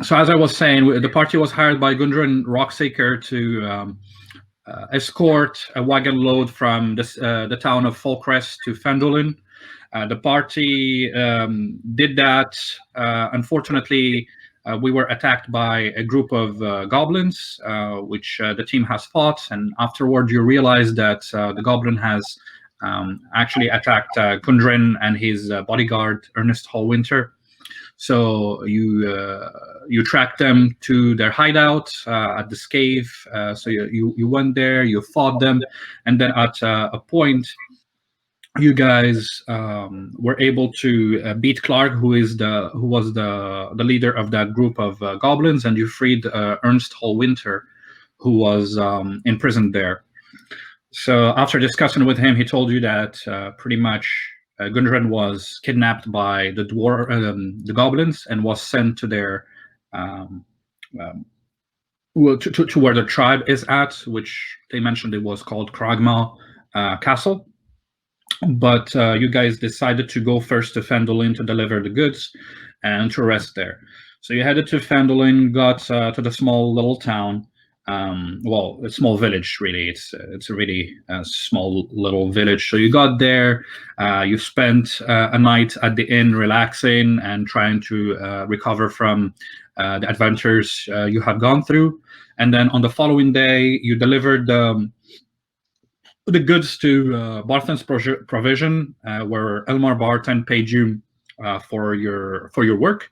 So as I was saying, the party was hired by Gundren Rockseeker to escort a wagon load from the town of Folkrest to Fandolin. The party did that. Unfortunately, we were attacked by a group of goblins, which the team has fought. And afterward, you realize that the goblin has actually attacked Gundren and his bodyguard, Ernest Hallwinter. So you track them to their hideout at this cave. So you went there, you fought them, and then at a point, you guys were able to beat Clark, who was the leader of that group of goblins, and you freed Ernst Hallwinter, who was imprisoned there. So after discussing with him, he told you that pretty much Gundren was kidnapped by the goblins, and was sent to their to where the tribe is at, which they mentioned it was called Kragma Castle. But you guys decided to go first to Fandolin to deliver the goods and to rest there. So you headed to Fandolin, got to the small little town. Well, a small village, really. It's a really small little village. So you got there, you spent a night at the inn relaxing and trying to recover from the adventures you had gone through. And then on the following day, you delivered the goods to Barthen's provision, where Elmar Barton paid you for your work,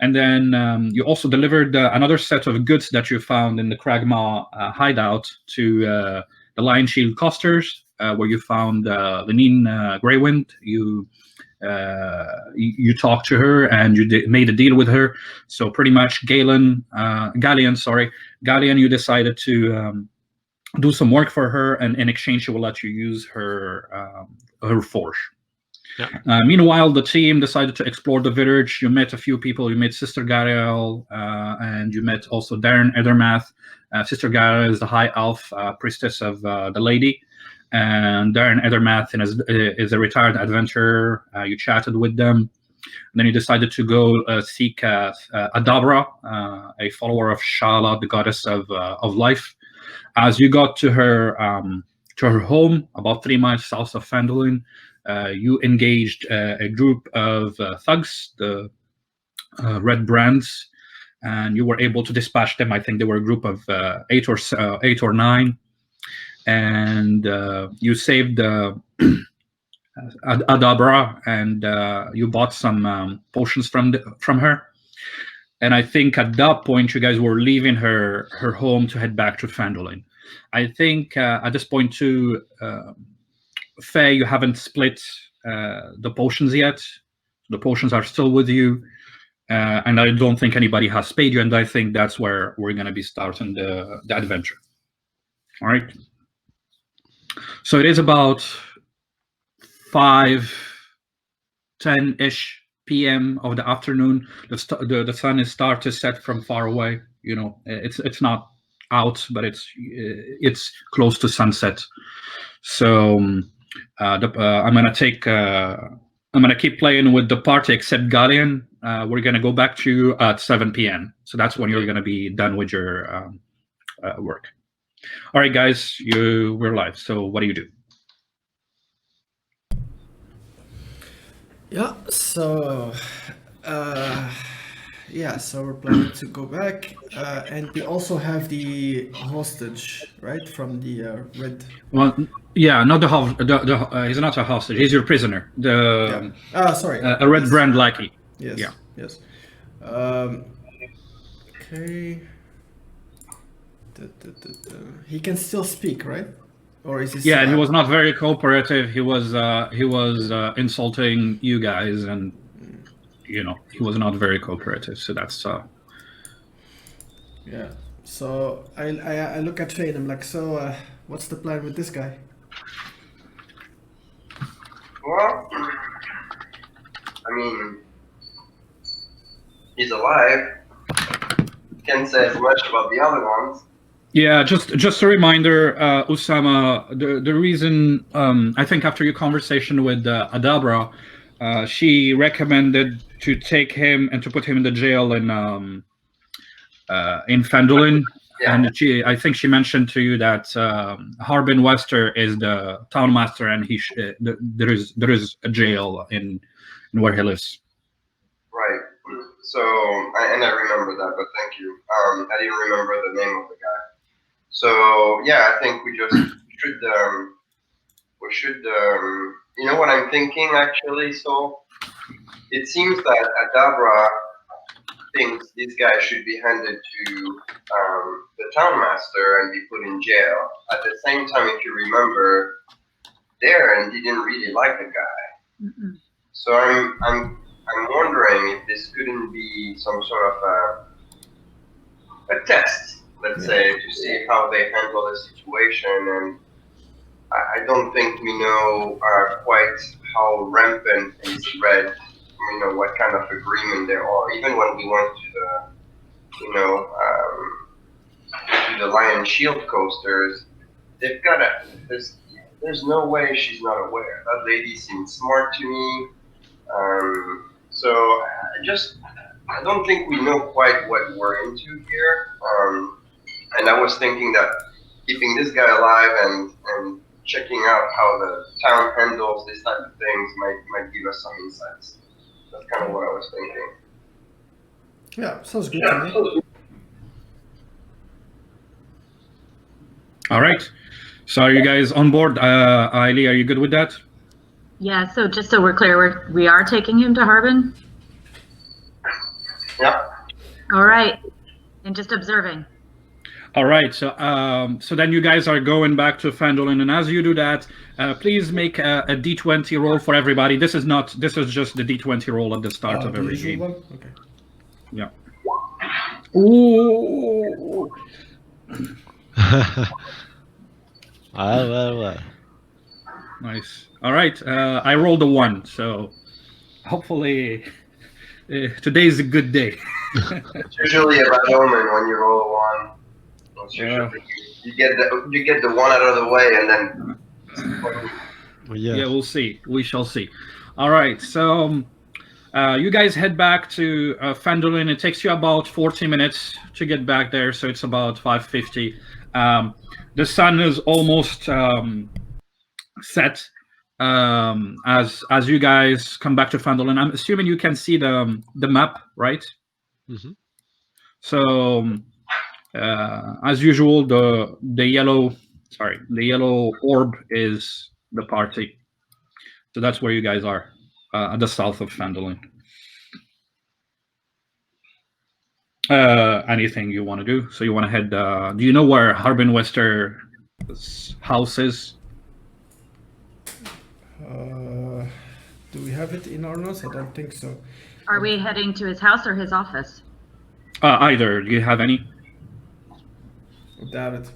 and then you also delivered another set of goods that you found in the Kragma hideout to the Lion Shield Costers, where you found Lenine Greywind. You talked to her and you made a deal with her. So pretty much Galleon, you decided to do some work for her, and in exchange she will let you use her forge. Yeah. Meanwhile, the team decided to explore the village. You met a few people. You met Sister Gariel, and you met also Darren Edermath. Sister Gariel is the high elf priestess of the lady, and Darren Edermath is a retired adventurer. You chatted with them. And then you decided to go seek Adabra, a follower of Shala, the goddess of life. As you got to her home, about 3 miles south of Fandolin, you engaged a group of thugs, the Red Brands, and you were able to dispatch them. I think they were a group of 8 or 9, and you saved Adabra, and you bought some potions from her. And I think at that point, you guys were leaving her home to head back to Fandolin. I think at this point too, Faye, you haven't split the potions yet. The potions are still with you, and I don't think anybody has paid you. And I think that's where we're going to be starting the adventure. All right. So it is about 5:10-ish p.m. of the afternoon. The sun is start to set from far away. You know, it's not out, but it's close to sunset. So I'm gonna keep playing with the party except Galleon. We're gonna go back to you at 7 p.m. So that's when you're gonna be done with your work. All right, guys, we're live. So what do you do? Yeah. So. So we're planning to go back, and we also have the hostage, right, from the red. Well, yeah, not the he's not a hostage. He's your prisoner. Sorry. A Red Brand lackey. Yes. Yeah. Yes. Okay. He can still speak, right? Or is he? Yeah, he was not very cooperative. He was insulting you guys, and he was not very cooperative. So that's Yeah. So I look at Faye and I'm like, so what's the plan with this guy? Well, I mean, he's alive. Can't say as much about the other ones. Yeah, just a reminder, Usama. The reason I think after your conversation with Adabra, she recommended to take him and to put him in the jail in in Fandolin. Yeah. And I think she mentioned to you that Harbin Wester is the town master, and there is a jail in where he lives. Right. So, and I remember that, but thank you. I didn't remember the name of the guy. So yeah, I think we should you know what I'm thinking actually. So it seems that Adabra thinks this guy should be handed to the town master and be put in jail. At the same time, if you remember, Darren didn't really like the guy. Mm-mm. So I'm wondering if this couldn't be some sort of a test, let's say, to see how they handle the situation. And I don't think we know quite how rampant is red. You know what kind of agreement there are. Even when we went to the Lion Shield coasters, they've got there's no way she's not aware. That lady seems smart to me. So I don't think we know quite what we're into here. And I was thinking that keeping this guy alive and checking out how the town handles this type of things might give us some insights. That's kind of what I was thinking. Yeah, sounds good to me. All right. So are you guys on board? Ailey, are you good with that? Yeah, so just so we're clear, we are taking him to Harbin? Yeah. All right. And just observing. All right. So so then you guys are going back to Fandolin, and as you do that, please make a D20 roll for everybody. This is just the D20 roll at the start of The every usual game. one? Okay. Yeah. Ooh. Well. Nice. All right. I rolled a 1, so hopefully today's a good day. It's usually a bad omen when you roll a 1. It's usually, you get the 1 out of the way, and then. Well, Yeah, we'll see. We shall see. All right. So you guys head back to Fandolin. It takes you about 40 minutes to get back there, so it's about 5:50. The sun is almost set as you guys come back to Fandolin. I'm assuming you can see the map, right? Mm-hmm. So as usual, the yellow orb is the party. So that's where you guys are, at the south of Fandolin. Anything you want to do? So you want to head? Do you know where Harbin Wester's house is? Do we have it in our notes? I don't think so. Are we heading to his house or his office? Either. Do you have any? Doubt it.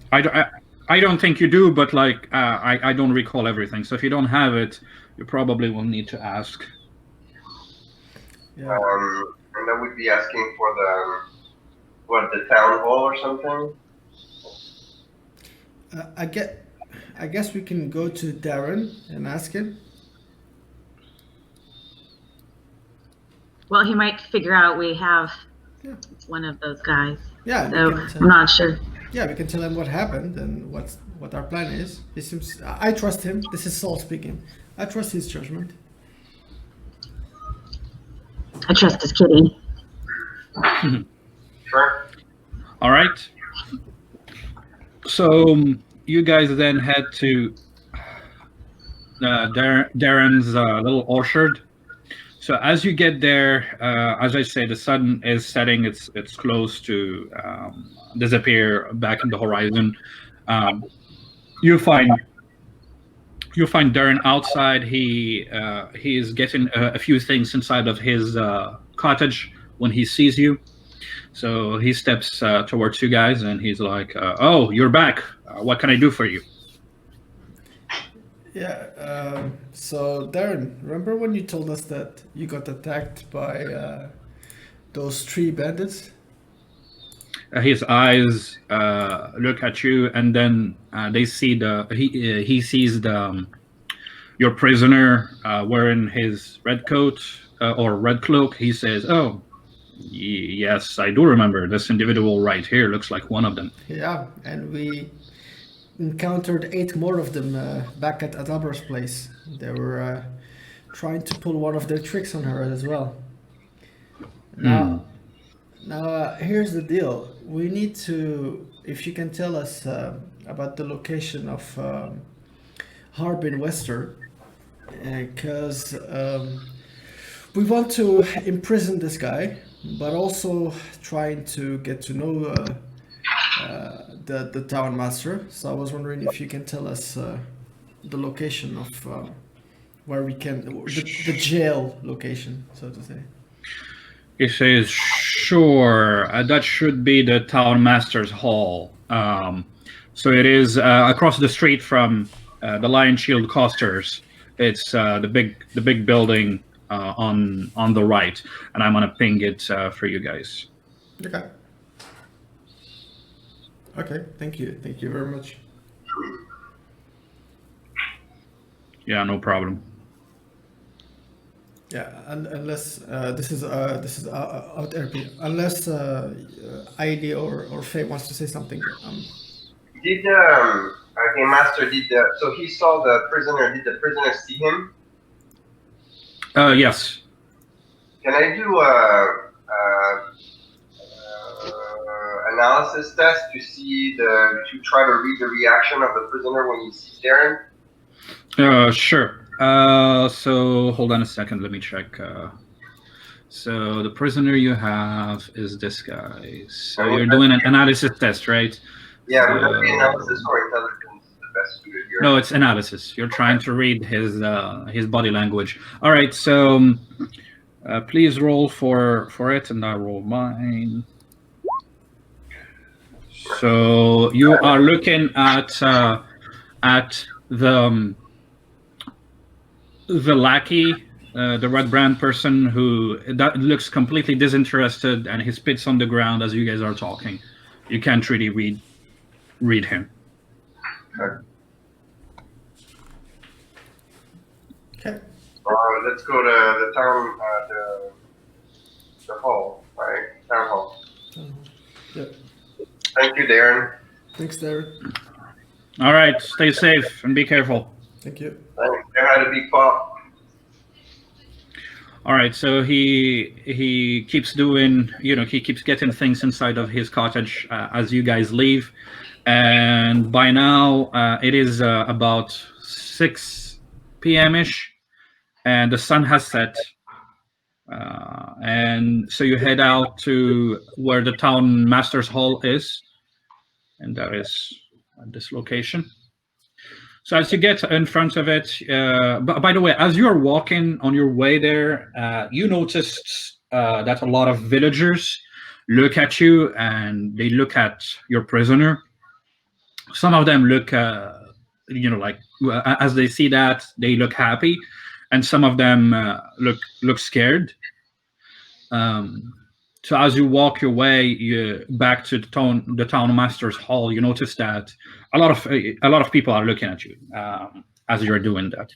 I don't think you do, but like I don't recall everything. So if you don't have it, you probably will need to ask. Yeah. And I would be asking for the town hall or something. I guess we can go to Darren and ask him. Well, he might figure out we have Yeah. one of those guys. Yeah, we So can I'm tell, not sure. yeah, we can tell him what happened and what our plan is. He seems. I trust him. This is Saul speaking. I trust his judgment. I trust his kitty. Sure. All right. So you guys then head to Darren's little orchard. So as you get there, as I say, the sun is setting. It's close to disappear back in the horizon. You find Darren outside. He is getting a few things inside of his cottage when he sees you. So he steps towards you guys, and he's like, "Oh, you're back. What can I do for you?" Yeah. So Darren, remember when you told us that you got attacked by those 3 bandits? His eyes look at you, and then they see he sees your prisoner wearing his red coat or red cloak. He says, "Oh, Yes, I do remember. This individual right here looks like one of them. Yeah, and we encountered 8 more of them back at Adabra's place. They were trying to pull one of their tricks on her as well. Now, here's the deal. We need to, if you can tell us about the location of Harbin Wester, because we want to imprison this guy, but also trying to get to know the town master. So I was wondering if you can tell us the location of where we can, the jail location, so to say. He says, sure, that should be the town master's hall. So it is across the street from the Lion Shield Costers. It's the big building on the right, and I'm gonna ping it for you guys. Okay. Okay, thank you very much. Yeah, no problem. Yeah, unless this is out RP. Unless Ailey or Faye wants to say something. Did Game Master so he saw the prisoner? Did the prisoner see him? Yes. Can I do analysis test to see to try to read the reaction of the prisoner when he sees Darren? Sure. So hold on a second. Let me check. So the prisoner you have is this guy. So you're doing an analysis test, right? Yeah, would that be analysis or intelligence the best suited here? No, it's analysis. You're trying to read his body language. All right. So please roll for it, and I roll mine. So you are looking at the lackey, the red brand person that looks completely disinterested, and he spits on the ground as you guys are talking. You can't really read him. Okay. Let's go to the town, the hall, right? Town hall. Yep. Thank you, Darren. Thanks, Darren. All right, stay safe and be careful. Thank you. Thanks. There had to be pop. All right, so he keeps doing, he keeps getting things inside of his cottage as you guys leave, and by now it is about 6 p.m. ish, and the sun has set, and so you head out to where the town master's hall is, and that is at this location. So as you get in front of it, by the way, as you're walking on your way there, you noticed that a lot of villagers look at you and they look at your prisoner. Some of them look, like as they see that, they look happy, and some of them look scared. So as you walk your way back to the town master's hall, you notice that a lot of people are looking at you as you're doing that.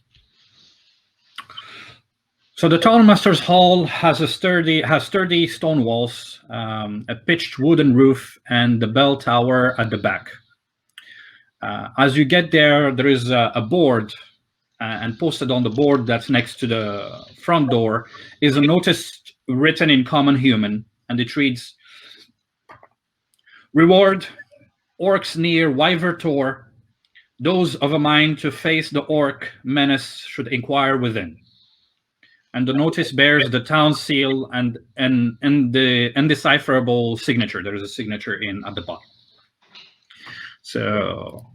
So the town master's hall has sturdy stone walls, a pitched wooden roof, and the bell tower at the back. As you get there is a board, and posted on the board that's next to the front door is a notice written in common human, and it reads, "Reward, orcs near Wyvertor. Those of a mind to face the orc menace should inquire within." And the notice bears the town seal and the indecipherable signature. There is a signature at the bottom. So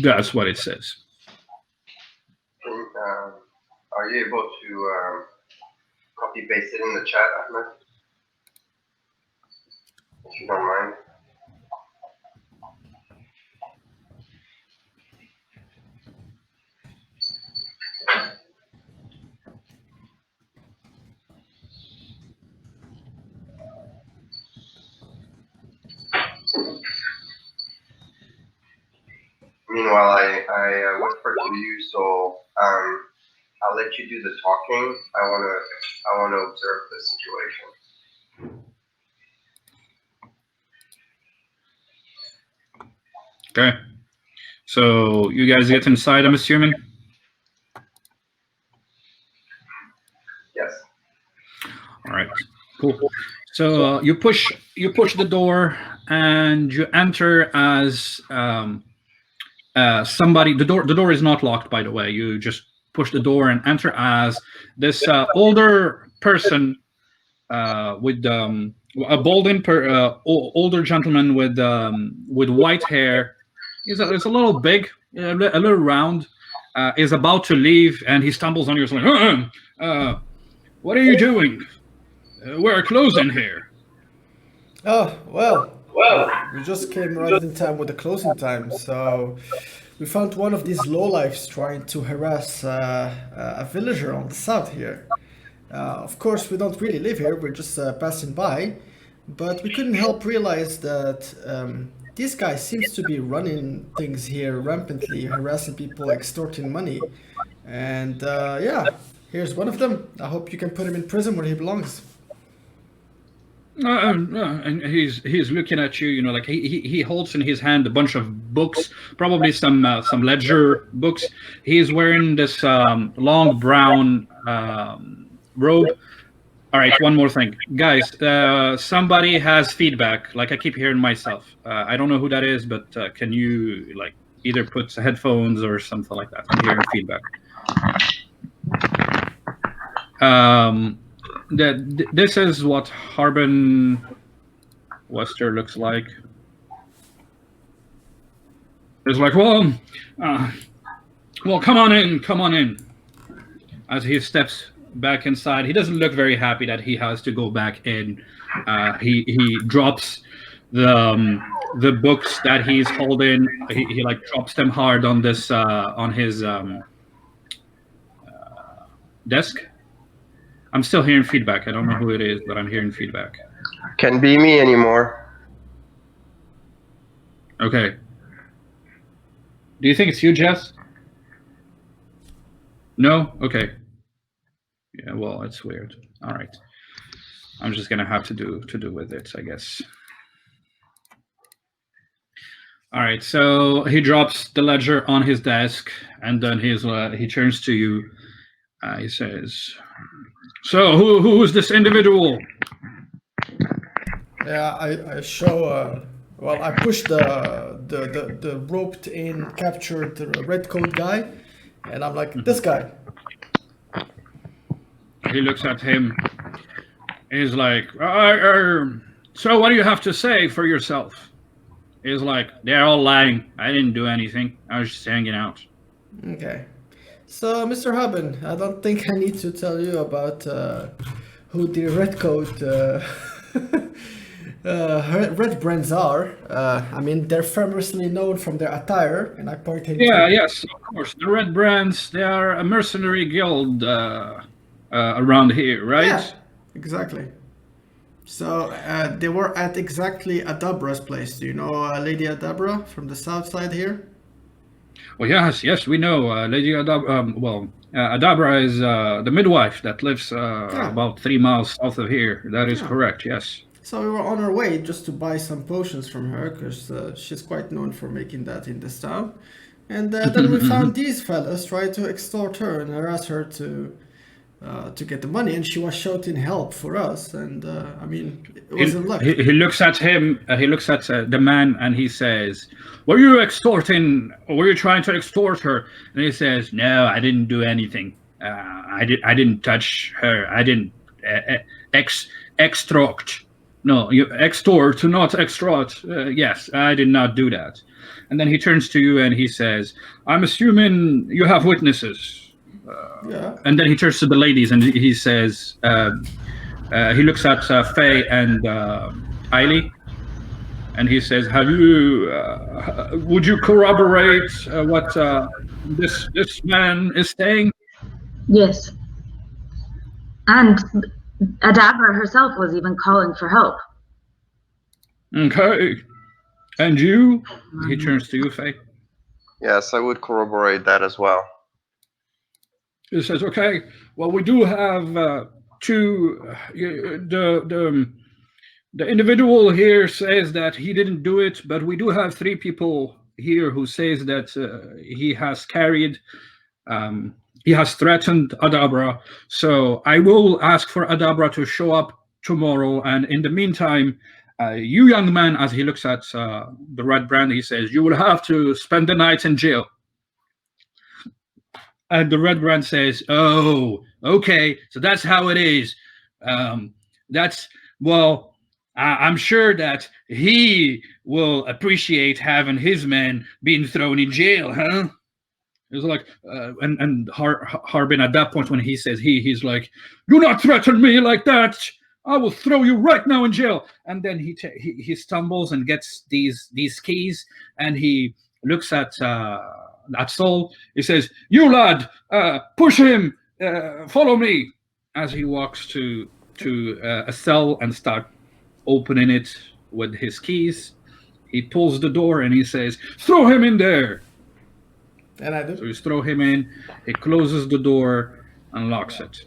that's what it says. Are you able to copy paste it in the chat, Ahmed? If you don't mind. Meanwhile, I whisper to you, so I'll let you do the talking. I wanna observe the situation. Okay. So you guys get inside, I'm assuming? Yes. All right. Cool. So you push the door and you enter as somebody. The door is not locked, by the way. You just push the door and enter as this older person with a older gentleman with white hair. He's a little big, a little round. Is about to leave, and he stumbles on you. Like, what are you doing? We're closing here. Oh, well, we just came right in time with the closing time, so we found one of these lowlifes trying to harass a villager on the south here. Of course, we don't really live here, we're just passing by, but we couldn't help realize that this guy seems to be running things here rampantly, harassing people, extorting money. And yeah, here's one of them. I hope you can put him in prison where he belongs. And he's looking at you, like he holds in his hand a bunch of books, probably some ledger books. He's wearing this long brown robe. All right, one more thing, guys. Somebody has feedback. Like I keep hearing myself. I don't know who that is, but can you either put headphones or something like that? I'm hearing feedback. This is what Harbin Wester looks like. It's like, well, come on in. As he steps back inside, he doesn't look very happy that he has to go back in. He drops the books that he's holding. He drops them hard on this on his desk. I'm still hearing feedback. I don't know who it is, but I'm hearing feedback. Can't be me anymore. Okay. Do you think it's you, Jess? No? Okay. Yeah, well, it's weird. All right. I'm just gonna have to do with it, I guess. All right, so he drops the ledger on his desk, and then he turns to you. He says, "So, who is this individual?" Yeah, I show. Well, I push the roped in, captured red coat guy, and I'm like, this guy. He looks at him. He's like, "So, what do you have to say for yourself?" He's like, "They're all lying. I didn't do anything. I was just hanging out." Okay. So, Mr. Hubben, I don't think I need to tell you about who the red coat red brands are. I mean, they're famously known from their attire, and I pointed. Yes, of course. The Red Brands, they are a mercenary guild around here, right? Yeah, exactly. So they were at exactly Adabra's place. Do you know Lady Adabra from the south side here? Well, yes, we know Lady Adabra. Adabra is the midwife that lives about 3 miles south of here. That is correct, yes. So we were on our way just to buy some potions from her, because she's quite known for making that in this town. And then we found these fellas try to extort her and harass her to get the money, and she was shouting help for us. And I mean, it wasn't luck. He looks at him. He looks at the man, and he says, "Were you extorting? Or were you trying to extort her?" And he says, "No, I didn't do anything. I didn't touch her. I didn't extort. No, you extort, not extort. Yes, I did not do that." And then he turns to you and he says, "I'm assuming you have witnesses." Yeah. And then he turns to the ladies and he says, he looks at Faye and Eiley, and he says, would you corroborate what this man is saying? Yes. And Adabra herself was even calling for help. Okay. And you? He turns to you, Faye. Yes, I would corroborate that as well. He says, "Okay, well, we do have two. The individual here says that he didn't do it, but we do have 3 people here who says that he has threatened Adabra. So I will ask for Adabra to show up tomorrow. And in the meantime, you young man, as he looks at the red brand, he says, you will have to spend the night in jail. And the red brand says, oh, okay, so that's how it is. I'm sure that he will appreciate having his men being thrown in jail, huh? It's like, and Harbin at that point when he says he's like, do not threaten me like that. I will throw you right now in jail. And then he stumbles and gets these keys, and he looks at Saul. He says, you lad, push him, follow me, as he walks to a cell and start opening it with his keys. He pulls the door and he says, throw him in there. And I do. So you throw him in, he closes the door and locks it.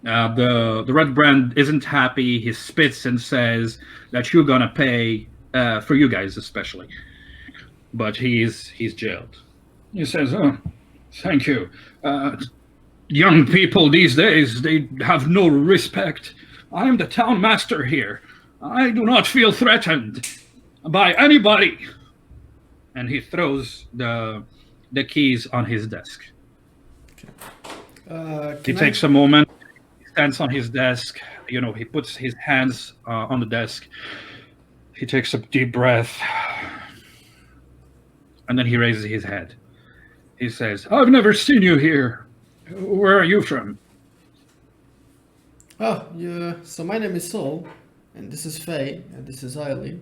The red brand isn't happy. He spits and says that you're gonna pay, for you guys especially. But he's jailed. He says, oh, thank you. Young people these days, they have no respect. I am the town master here. I do not feel threatened by anybody. And he throws the keys on his desk. He takes a moment, he stands on his desk, he puts his hands on the desk. He takes a deep breath, and then he raises his head. He says, I've never seen you here. Where are you from? Oh, yeah. So my name is Saul, and this is Faye, and this is Eiley.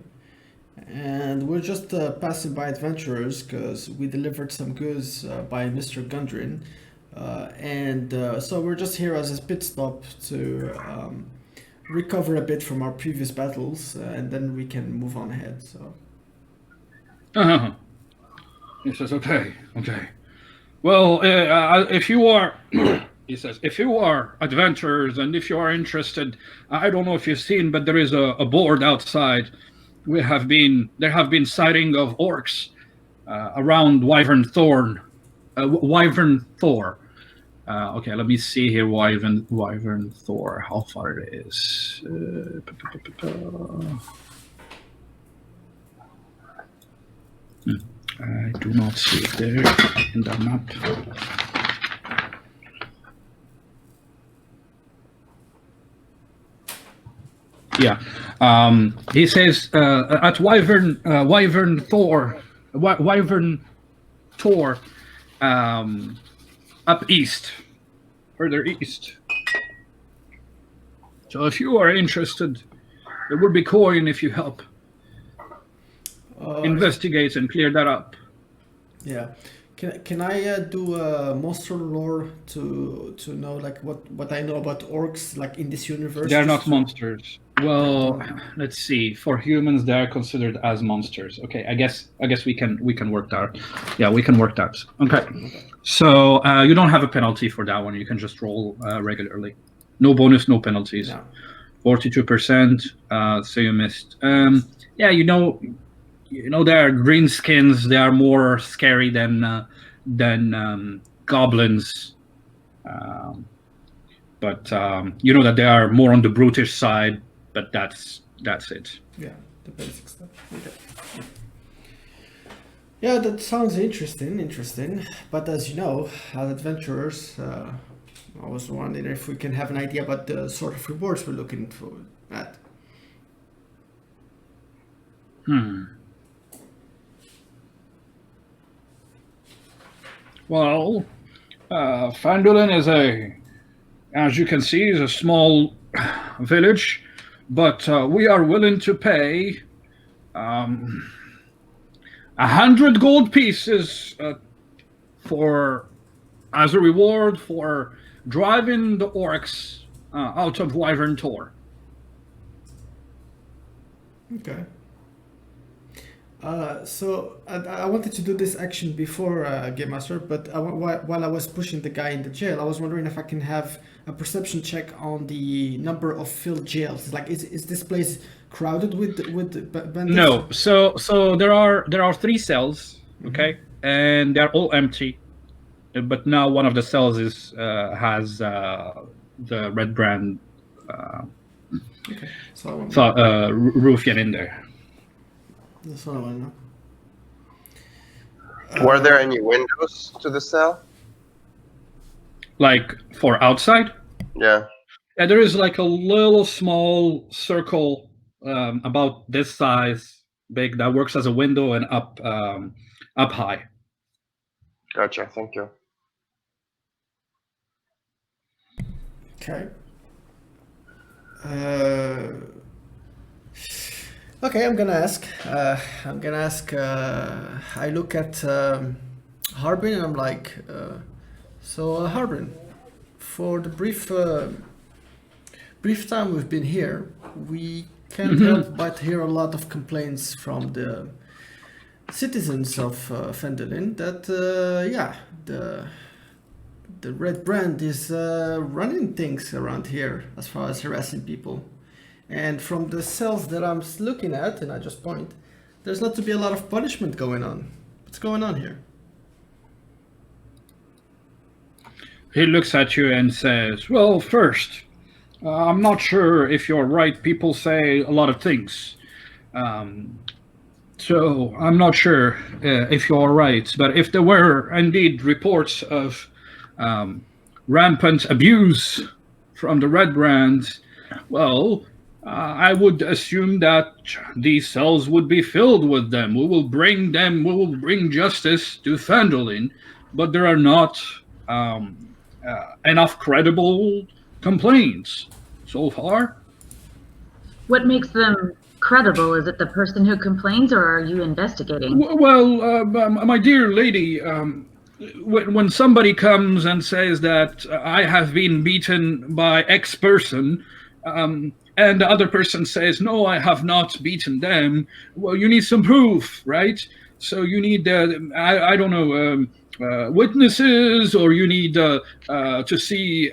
And we're just passing by adventurers because we delivered some goods by Mr. Gundren. So we're just here as a pit stop to recover a bit from our previous battles, and then we can move on ahead. So. He says, okay. Well, if you are, he says, if you are adventurers and if you are interested, I don't know if you've seen, but there is a board outside. There have been sighting of orcs around Wyvern Thor. Okay, let me see here. Wyvern Thor. How far it is? I do not see it there in the map. Yeah, he says at Wyvern Thor, up east, further east. So if you are interested, it would be coin if you help investigate and clear that up. Yeah. Can I do monster lore to know like what I know about orcs like in this universe? They're not monsters. Well, let's see. For humans, they are considered as monsters. Okay, I guess we can work that. Yeah, we can work that. Okay. So you don't have a penalty for that one. You can just roll regularly. No bonus, no penalties. No. 42%. So you missed. Yeah, they are greenskins. They are more scary than goblins. But you know that they are more on the brutish side. But that's it. Yeah, the basic stuff. Okay. Yeah, that sounds interesting. But as you know, as adventurers, I was wondering if we can have an idea about the sort of rewards we're looking for at. Well, Fandolin is as you can see, is a small village, but we are willing to pay 100 gold pieces as a reward for driving the orcs out of Wyvern Tor. Okay. So I wanted to do this action before Game Master, but while I was pushing the guy in the jail, I was wondering if I can have a perception check on the number of filled jails. Like, is this place crowded with bandits? No. So there are 3 cells, okay, and they're all empty. But now one of the cells is has the red brand Okay, so I want ruffian in there. that's what I want to know. Were there any windows to the cell? Like for outside? Yeah. Yeah, there is like a little small circle about this size big that works as a window and up high. Gotcha. Thank you. Okay. Okay, I'm gonna ask. I look at Harbin and I'm like, so Harbin, for the brief time we've been here, we can't help but hear a lot of complaints from the citizens of Fendolin that the red brand is running things around here as far as harassing people. And from the cells that I'm looking at, and I just point, there's not to be a lot of punishment going on. What's going on here? He looks at you and says, well, first, I'm not sure if you're right. People say a lot of things. So I'm not sure if you're right. But if there were indeed reports of rampant abuse from the red brand, well, I would assume that these cells would be filled with them. We will bring justice to Fandolin, but there are not enough credible complaints so far. What makes them credible? Is it the person who complains, or are you investigating? Well, my dear lady, when somebody comes and says that I have been beaten by X person, and the other person says, no, I have not beaten them, well, you need some proof, right? So you need, I don't know, witnesses, or you need to see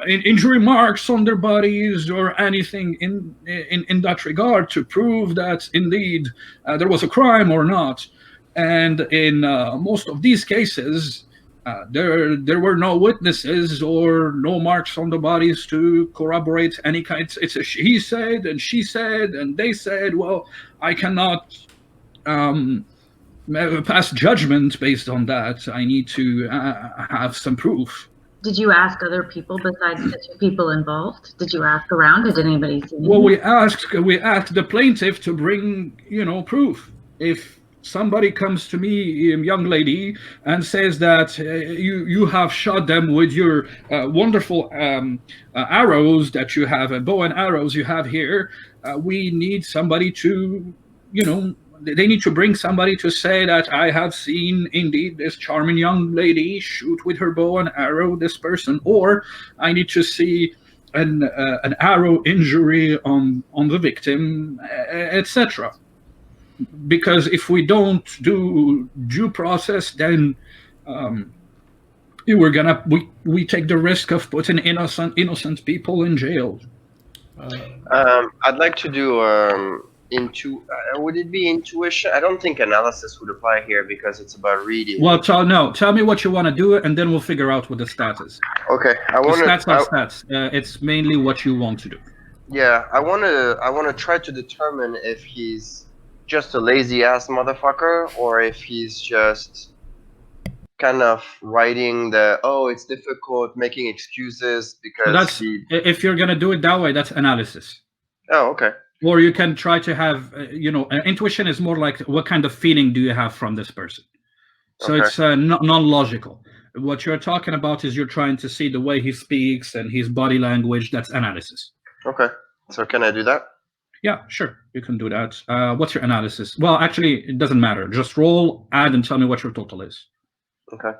injury marks on their bodies or anything in that regard to prove that indeed there was a crime or not. And in most of these cases, there were no witnesses or no marks on the bodies to corroborate any kind. It's a he said and she said and they said. Well, I cannot pass judgment based on that. I need to have some proof. Did you ask other people besides the 2 people involved? Did you ask around? Did anybody see? Well, we asked the plaintiff to bring, proof. If somebody comes to me, young lady, and says that you have shot them with your wonderful arrows that you have, bow and arrows you have here, we need somebody to, they need to bring somebody to say that I have seen indeed this charming young lady shoot with her bow and arrow this person, or I need to see an arrow injury on the victim, etc. Because if we don't do due process, then we take the risk of putting innocent people in jail. I'd like to do would it be intuition? I don't think analysis would apply here because it's about reading. Well, tell me what you want to do, and then we'll figure out what the stat is. Okay, stats are stats. It's mainly what you want to do. Yeah, I want to try to determine if he's just a lazy ass motherfucker, or if he's just kind of writing it's difficult, making excuses because if you're gonna do it that way, that's analysis. Oh, okay. Or you can try to have, intuition is more like what kind of feeling do you have from this person. So okay. It's non-logical. What you're talking about is you're trying to see the way he speaks and his body language. That's analysis. Okay. So can I do that? Yeah, sure. You can do that. What's your analysis? Well, actually, it doesn't matter. Just roll, add, and tell me what your total is. Okay.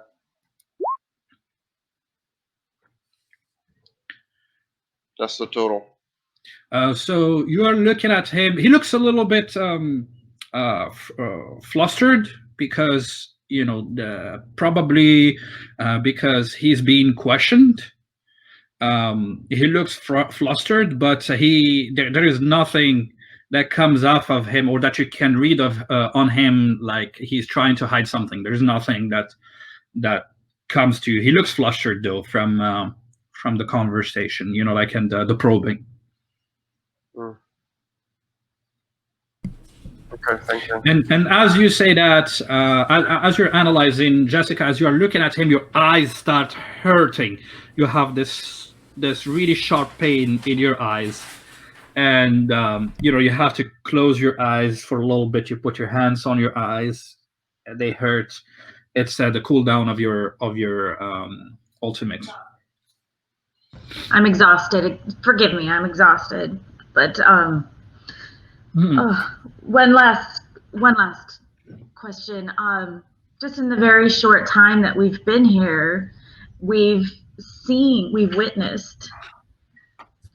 That's the total. So you are looking at him. He looks a little bit flustered because, probably because he's being questioned. He looks flustered, but there is nothing that comes off of him, or that you can read of on him, like he's trying to hide something. There's nothing that comes to you. He looks flustered though from the conversation, like, and the probing. Okay, thank you. And as you say that, as you're analyzing, Jessica, as you are looking at him, your eyes start hurting. You have this really sharp pain in your eyes, and you have to close your eyes for a little bit. You put your hands on your eyes, and they hurt. It's the cooldown of your ultimate. I'm exhausted. Forgive me, I'm exhausted. But one last question. Just in the very short time that we've been here, we've witnessed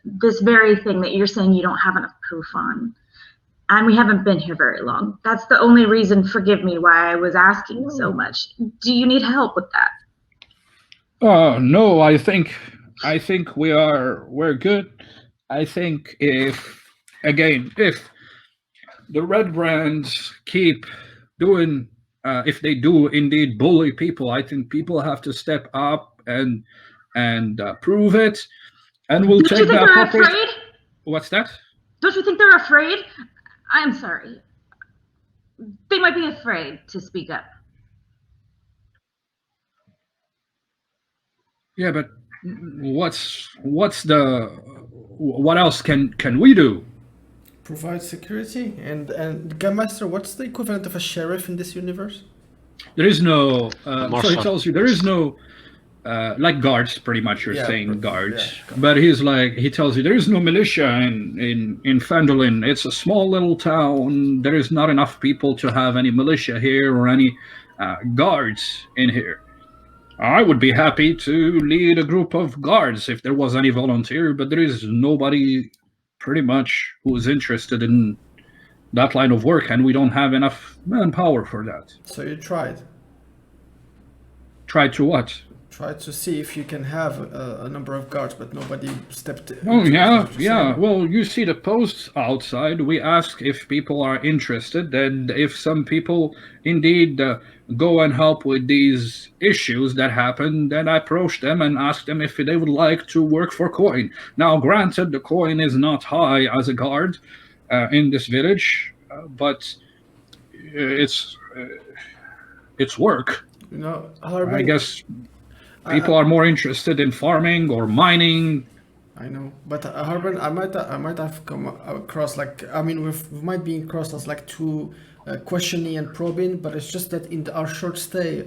this very thing that you're saying you don't have enough proof on. And we haven't been here very long. That's the only reason, forgive me, why I was asking so much. Do you need help with that? No, I think we're good. I think if the Red Brands keep doing, if they do indeed bully people, I think people have to step up and prove it, and we'll take the appropriate. Afraid? What's that? Don't you think they're afraid? I'm sorry. They might be afraid to speak up. Yeah, but what else can we do? Provide security. And Game Master, what's the equivalent of a sheriff in this universe? There is no. So he tells you there is no. Like guards, pretty much. You're saying guards, but he tells you there is no militia in Phandalin. It's a small little town. There is not enough people to have any militia here or any guards in here. I would be happy to lead a group of guards if there was any volunteer, but there is nobody, pretty much, who is interested in that line of work, and we don't have enough manpower for that. So you tried. Tried to what? Try to see if you can have a number of guards, but nobody stepped in. Oh, yeah. Well, you see the posts outside. We ask if people are interested, and if some people indeed go and help with these issues that happen, then I approach them and ask them if they would like to work for coin. Now, granted, the coin is not high as a guard in this village, but it's work. Harbin, I guess people are more interested in farming or mining. I know, but Harbin, I might have come across we might be across as too questioning and probing, but it's just that in our short stay,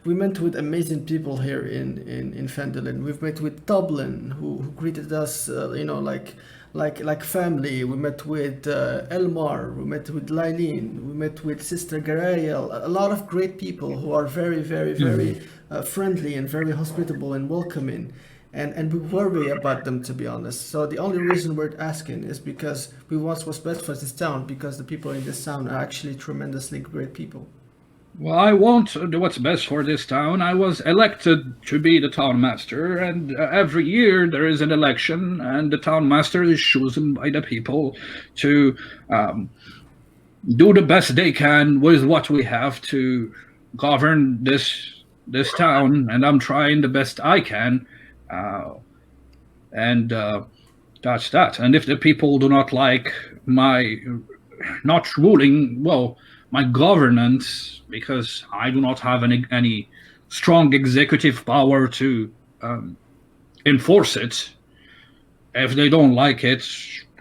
we met with amazing people here in Phandalin. We've met with Dublin, who greeted us, like family. We met with Elmar, we met with Lylene, we met with Sister Garael, a lot of great people who are very, very, very friendly and very hospitable and welcoming. And we worry about them, to be honest. So the only reason we're asking is because we want what's best for this town, because the people in this town are actually tremendously great people. Well, I won't do what's best for this town. I was elected to be the town master, and every year there is an election, and the town master is chosen by the people to do the best they can with what we have to govern this town, and I'm trying the best I can. And that's that. And if the people do not like my not ruling, well, my governance, because I do not have any strong executive power to enforce it. If they don't like it,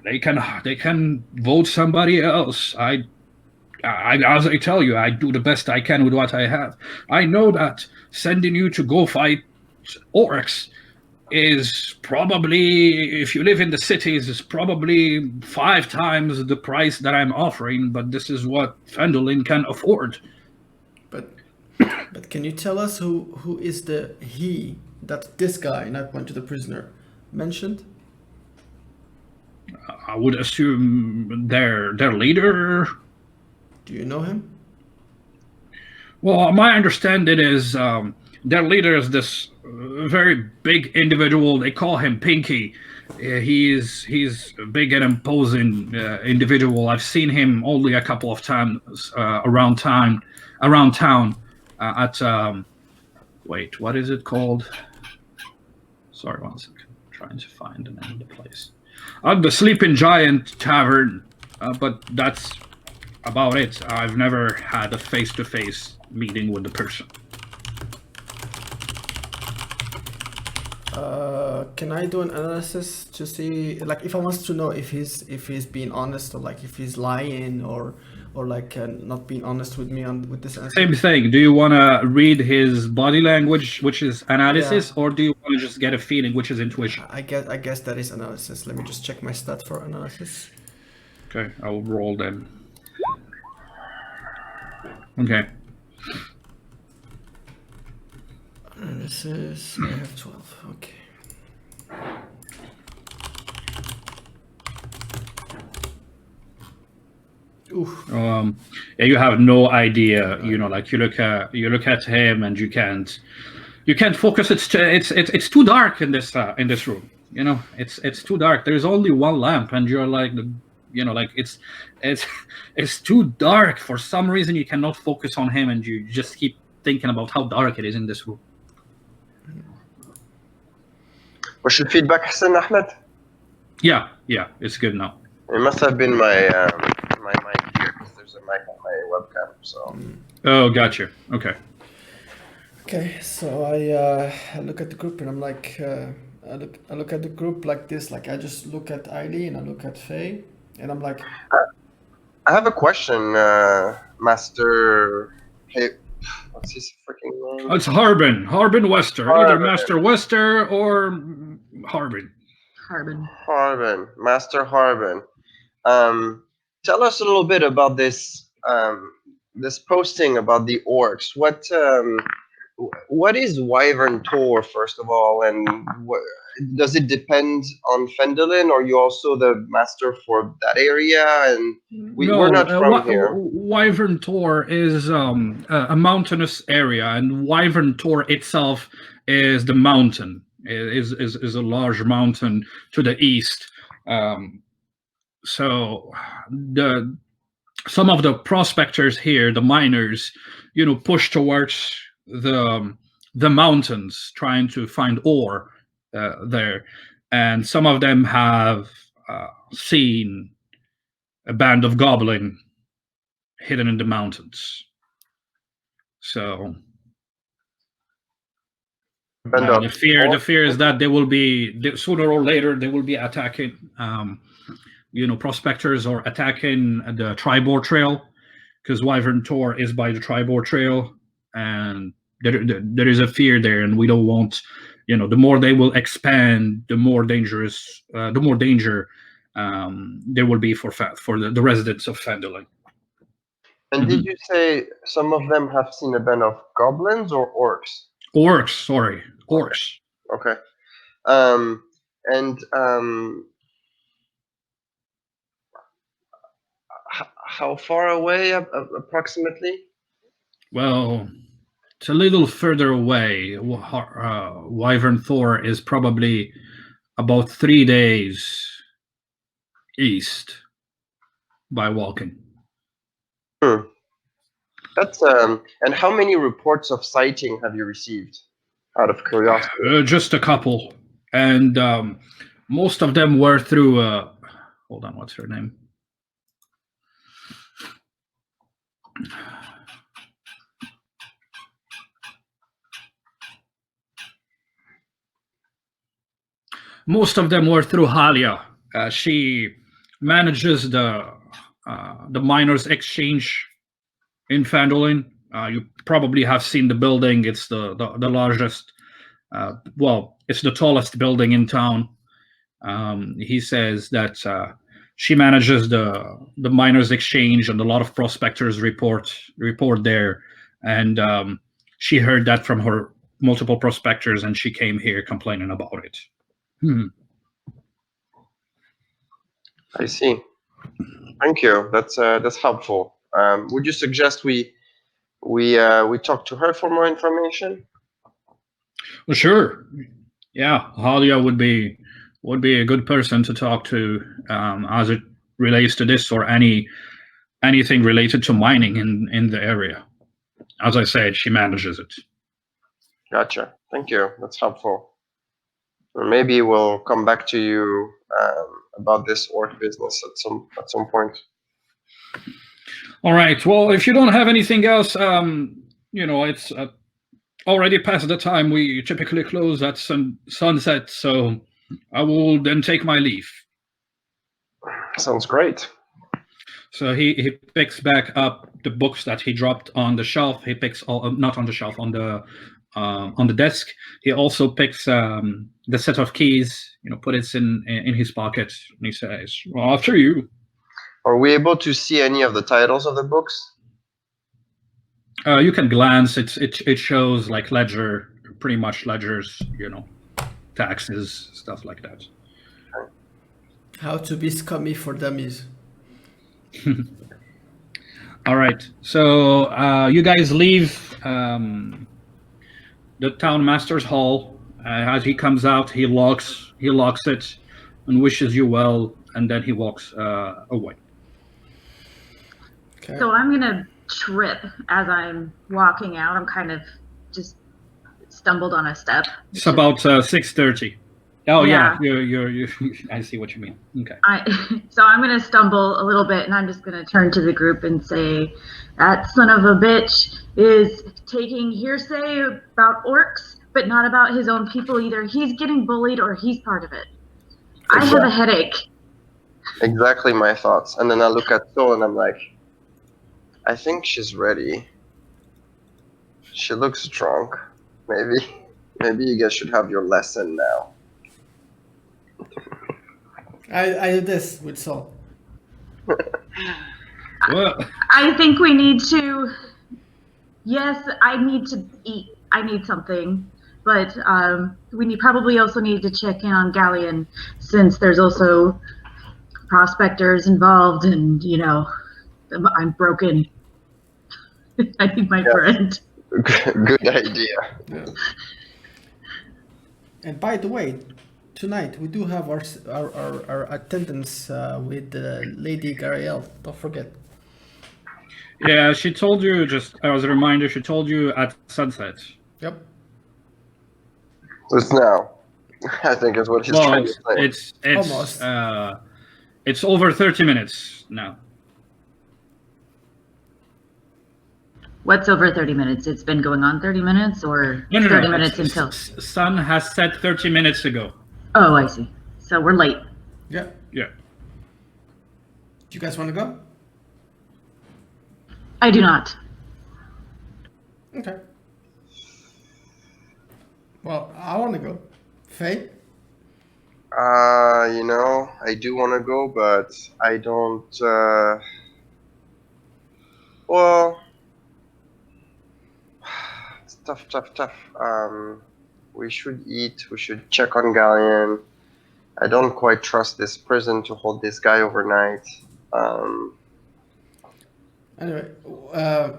they can vote somebody else. I as I tell you, I do the best I can with what I have. I know that sending you to go fight orcs is probably, if you live in the cities, is probably 5 times the price that I'm offering, but this is what Phandalin can afford. But can you tell us who is the he that this guy, not one to the prisoner, mentioned? I would assume their leader. Do you know him? Well, my understanding is their leader is this very big individual. They call him Pinky. He's a big and imposing individual. I've seen him only a couple of times around town. At wait, what is it called? Sorry, 1 second. I'm trying to find the name of the place. The Sleeping Giant Tavern, but that's about it. I've never had a face-to-face meeting with the person. Can I do an analysis to see, like, if I want to know if he's being honest, or like if he's lying, or like not being honest with me with this answer? Same thing. Do you want to read his body language, which is analysis, or do you want to just get a feeling, which is intuition? I guess that is analysis. Let me just check my stat for analysis. Okay, I'll roll then. Okay. Analysis. I have 12. Okay. Oof. Yeah, you have no idea. You know, like you look at him and you can't focus. It's too dark in this room. You know, it's too dark. There's only one lamp, and you're like, you know, like it's too dark. For some reason, you cannot focus on him, and you just keep thinking about how dark it is in this room. What's your feedback, Hassan Ahmed? Yeah, it's good now. It must have been my my mic here, because there's a mic on my webcam. So. Oh, gotcha. Okay. Okay, so I look at the group and I'm like, I look at the group like this. Like I just look at Eileen, I look at Faye, and I'm like, I have a question, Master. Hey, what's his freaking name? It's Harbin Wester. Harbin. Either Master Wester or Harbin. Harbin, Master Harbin. Tell us a little bit about this this posting about the orcs. What is Wyvern Tor, first of all, and does it depend on Fendelin, or you also the master for that area? And we're not from here. Wyvern Tor is a mountainous area, and Wyvern Tor itself is the mountain. Is a large mountain to the east. So some of the prospectors here, the miners, you know, push towards the mountains, trying to find ore there, and some of them have seen a band of goblin hidden in the mountains. So the fear is that they will be, sooner or later they will be attacking you know, prospectors, or attacking the Tribor Trail, because Wyvern Tor is by the Tribor Trail, and there is a fear there, and we don't want, you know, the more they will expand, the more danger there will be for the residents of Fendelin. And did you say some of them have seen a band of goblins or orcs? Orcs, sorry, orcs. Okay. How far away approximately? Well, it's a little further away. Wyvern Thor is probably about 3 days east by walking. That's and how many reports of sighting have you received, out of curiosity? Just a couple, and most of them were through. Hold on, what's her name? Most of them were through Halia. She manages the miners' exchange in Fandolin. You probably have seen the building. It's the largest. Well, it's the tallest building in town. He says that she manages the miners' exchange, and a lot of prospectors report there. And she heard that from her multiple prospectors, and she came here complaining about it. I see. Thank you. That's helpful. Would you suggest we talk to her for more information? Well, sure. Yeah, Halia would be a good person to talk to as it relates to this or anything related to mining in the area. As I said, she manages it. Gotcha. Thank you. That's helpful. Or maybe we'll come back to you about this orc business at some point. All right. Well, if you don't have anything else, it's already past the time we typically close at sunset. So I will then take my leave. Sounds great. So he picks back up the books that he dropped on the shelf. He picks not on the shelf, on the desk. He also picks the set of keys. Put it in his pocket, and he says, "Well, after you." Are we able to see any of the titles of the books? You can glance. It shows like ledger, pretty much ledgers. Taxes, stuff like that. How to be scummy for dummies. All right. So you guys leave the town master's hall. As he comes out, he locks it and wishes you well, and then he walks away. Okay. So I'm gonna trip as I'm walking out. I'm kind of just stumbled on a step. It's about 6:30. Oh yeah, Yeah. you I see what you mean. Okay. So I'm gonna stumble a little bit, and I'm just gonna turn to the group and say, "That son of a bitch is taking hearsay about orcs, but not about his own people either. He's getting bullied, or he's part of it. I have a headache." Exactly my thoughts. And then I look at Sol and I'm like, I think she's ready. She looks drunk. Maybe you guys should have your lesson now. I did this with Saul. Well, I think we need to. Yes, I need to eat. I need something, but we probably also need to check in on Galleon, since there's also prospectors involved, and I'm broken. I need my friend. Good idea. Yeah. And by the way, tonight we do have our attendance with Lady Gariel. Don't forget. yeah, she told you, just as a reminder, she told you at sunset. Yep. It's now. I think is what he's trying to say. It's Almost. It's over 30 minutes now. What's over 30 minutes? It's been going on 30 minutes, or No, 30 minutes until. Sun has set 30 minutes ago. Oh, I see. So we're late. Yeah. Yeah. Do you guys want to go? I do not. Okay. Well, I want to go. Faye? I do want to go, but I don't. Well, it's tough. We should eat. We should check on Galleon. I don't quite trust this prison to hold this guy overnight. Anyway,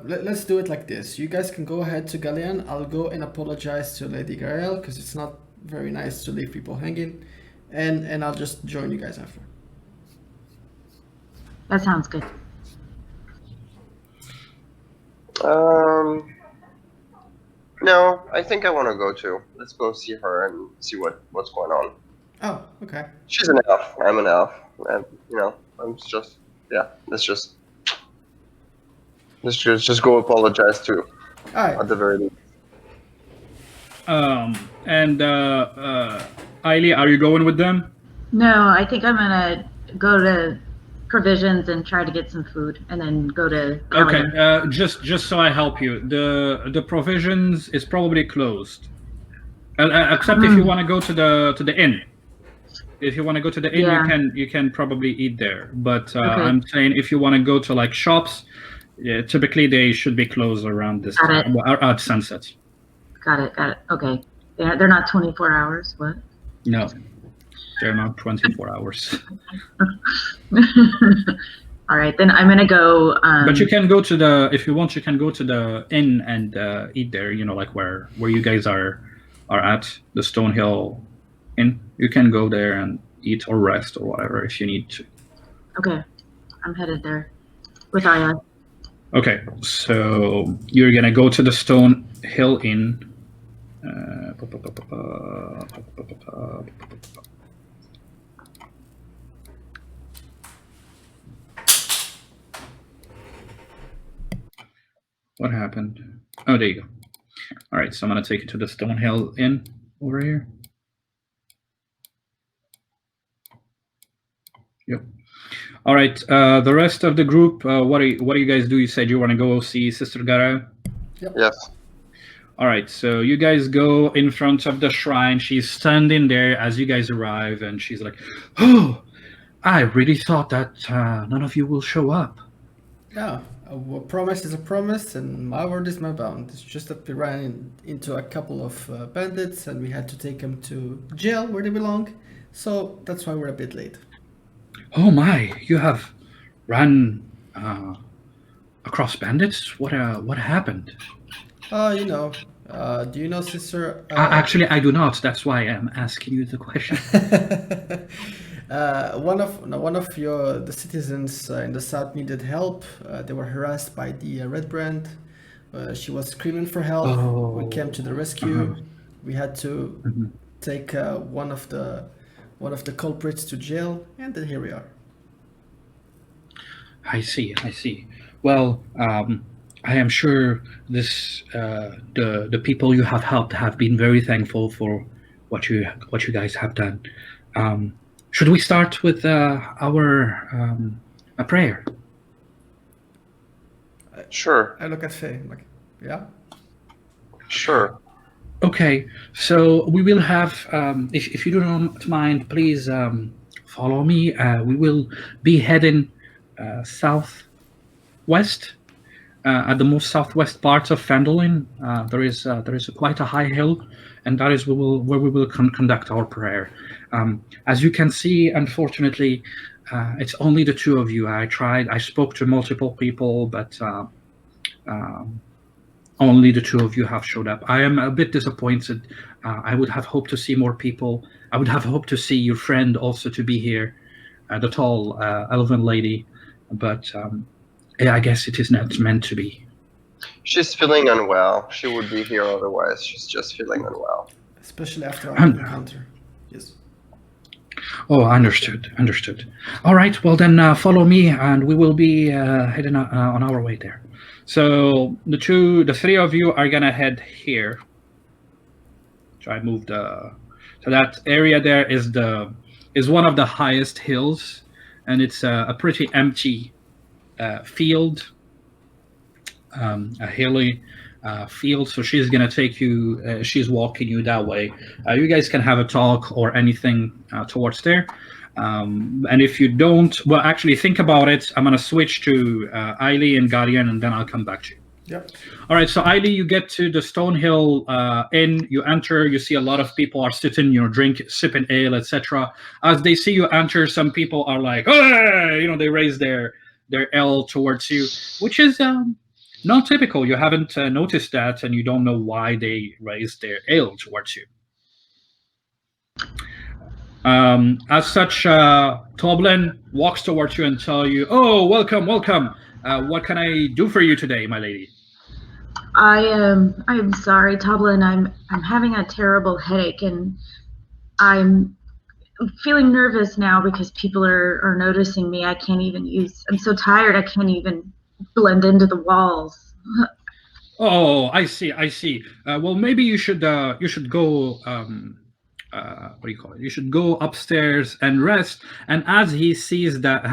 let's do it like this. You guys can go ahead to Galleon. I'll go and apologize to Lady Gariel, because it's not very nice to leave people hanging. And I'll just join you guys after. That sounds good. No, I think I want to go too. Let's go see her and see what's going on. Oh, okay. She's an elf. I'm an elf. And, I'm just, yeah, let's just go apologize too, All right. at the very least. And Ailey, are you going with them? No, I think I'm gonna go to provisions and try to get some food, and then go to. Okay. Galleon. Just so I help you, the provisions is probably closed, except if you want to go to the inn. If you want to go to the inn, Yeah. you can probably eat there. But Okay. I'm saying if you want to go to like shops, yeah, typically they should be closed around this Got it. time, or at sunset. Got it. Okay. They're not 24 hours. What? No, they're not 24 hours. All right, then I'm gonna go. But you can go to if you want, you can go to the inn and eat there. Like where you guys are are at the Stonehill Inn. You can go there and eat or rest or whatever if you need to. Okay, I'm headed there with Aya. Okay, so you're gonna go to the Stonehill Inn. What happened? Oh, there you go. All right, so I'm gonna take you to the Stonehill Inn over here. Yep. All right. The rest of the group, what do you guys do? You said you want to go see Sister Gara. Yep. Yes. All right. So you guys go in front of the shrine. She's standing there as you guys arrive, and she's like, "Oh, I really thought that none of you will show up." Yeah, a promise is a promise, and my word is my bond. It's just that we ran into a couple of bandits, and we had to take them to jail where they belong. So that's why we're a bit late. Oh my! You have ran across bandits. What happened? You know, do you know Sister? Actually, I do not. That's why I'm asking you the question. One of the citizens in the south needed help. They were harassed by the Red Brand. She was screaming for help. We came to the rescue. We had to take one of the culprits to jail, and then here we are. I see. Well, I am sure this the people you have helped have been very thankful for what you guys have done. Should we start with our a prayer? Sure. I look at Faye, like, yeah. Sure. Okay, so we will have, if you don't mind, please follow me. We will be heading southwest, at the most southwest part of Fandolin. There is quite a high hill, and that is where we will conduct our prayer. As you can see, unfortunately, it's only the two of you. I spoke to multiple people, but only the two of you have showed up. I am a bit disappointed. I would have hoped to see more people. I would have hoped to see your friend also to be here, the tall elven lady. But yeah, I guess it is not meant to be. She's feeling unwell. She would be here otherwise. She's just feeling unwell. Especially after our encounter. Yes. Oh, understood. All right, well then follow me, and we will be heading on our way there. So the three of you are gonna head here. Try to move so that area there is one of the highest hills, and it's a pretty empty field, a hilly field. So she's gonna take you. She's walking you that way. You guys can have a talk or anything towards there. And if you don't, well, actually think about it. I'm gonna switch to Ailey and Guardian, and then I'll come back to you. Yep. All right, so Ailey, you get to the Stonehill Inn. You enter. You see a lot of people are sitting, sipping ale, etc. As they see you enter, some people are like, "Hey!" They raise their ale towards you, which is not typical. You haven't noticed that, and you don't know why they raise their ale towards you. As such, Toblin walks towards you and tell you, "Oh, welcome. What can I do for you today, my lady?" I'm sorry, Toblin. I'm having a terrible headache, and I'm feeling nervous now because people are noticing me. I'm so tired I can't even blend into the walls. Oh, I see. Well, maybe you should go. What do you call it? You should go upstairs and rest. And as he says that,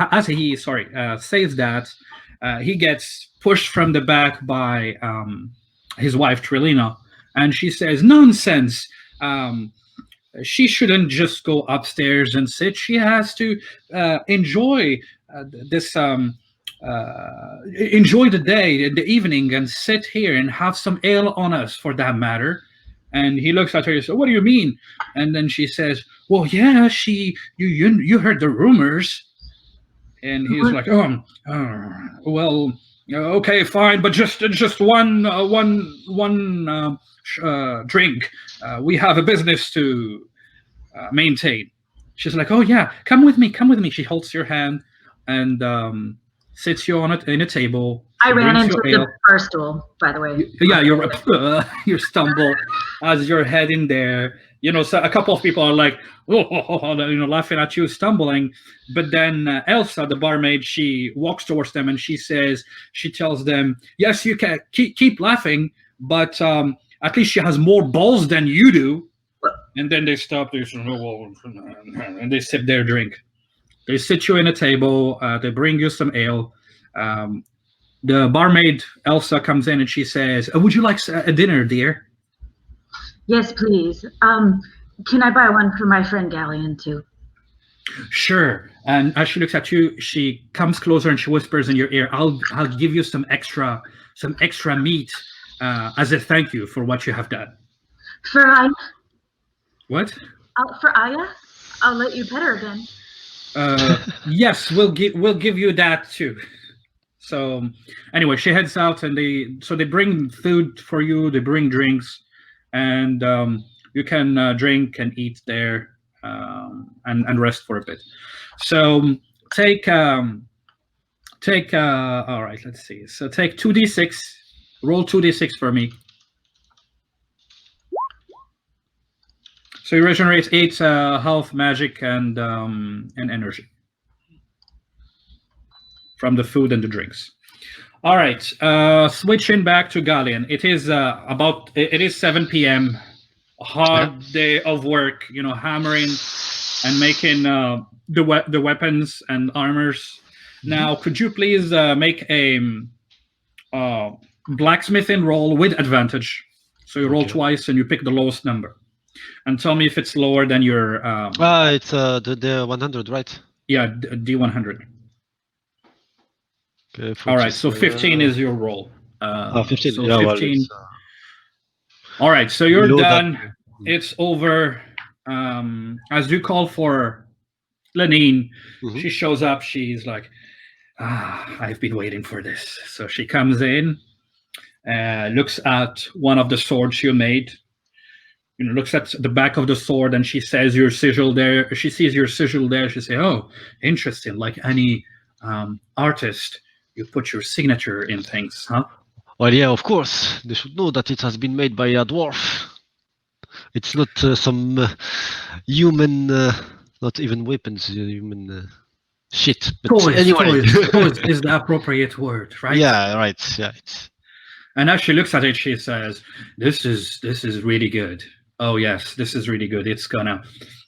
he gets pushed from the back by his wife Trilina, and she says, "Nonsense! She shouldn't just go upstairs and sit. She has to enjoy this." Enjoy the day, the evening, and sit here and have some ale on us, for that matter. And he looks at her and says, "What do you mean?" And then she says, "Well, yeah, you heard the rumors." And he's like, well, Okay, fine, but just one drink. We have a business to maintain. She's like, oh yeah, come with me, come with me. She holds your hand and sits you on it in a table. I She ran brings into you the ale. bar stool, by the way. Yeah, you stumble as you're heading there. So a couple of people are like, oh, laughing at you stumbling. But then Elsa, the barmaid, she walks towards them and she tells them, yes, you can keep laughing, but at least she has more balls than you do. And then they stop. And they sip their drink. They sit you in a table. They bring you some ale. Um, the barmaid Elsa comes in and she says, "Would you like a dinner, dear?" Yes, please. Can I buy one for my friend Galleon too? Sure. And as she looks at you, she comes closer and she whispers in your ear, "I'll give you some extra meat as a thank you for what you have done." For Aya? What? For Aya? I'll let you pet her again. Yes, we'll give you that too. So anyway, she heads out and they bring food for you. They bring drinks, and you can drink and eat there and rest for a bit. So take all right. Let's see. So take 2d6. Roll 2d6 for me. So you regenerate 8 health, magic, and energy from the food and the drinks. All right, switching back to Galleon. It is 7 p.m. Hard day of work, hammering and making the weapons and armors. Now, could you please make a blacksmithing roll with advantage? So you roll twice and you pick the lowest number. And tell me if it's lower than your... it's the 100, right? Yeah, D100. Okay, all right, so 15 is your roll. 15. So yeah, 15. well, all right, so you're done. That. It's over. As you call for Lenine, she shows up. She's like, I've been waiting for this. So she comes in, looks at one of the swords you made, looks at the back of the sword, and she says your sigil there. She sees your sigil there. She says, oh, interesting. Like any artist, you put your signature in things, huh? Well, yeah, of course. They should know that it has been made by a dwarf. It's not some human, not even weapons, human shit. But toys, anyway. toys is the appropriate word, right? Yeah, right. Yeah. And as she looks at it, she says, "This is really good. Oh yes, this is really good. It's gonna."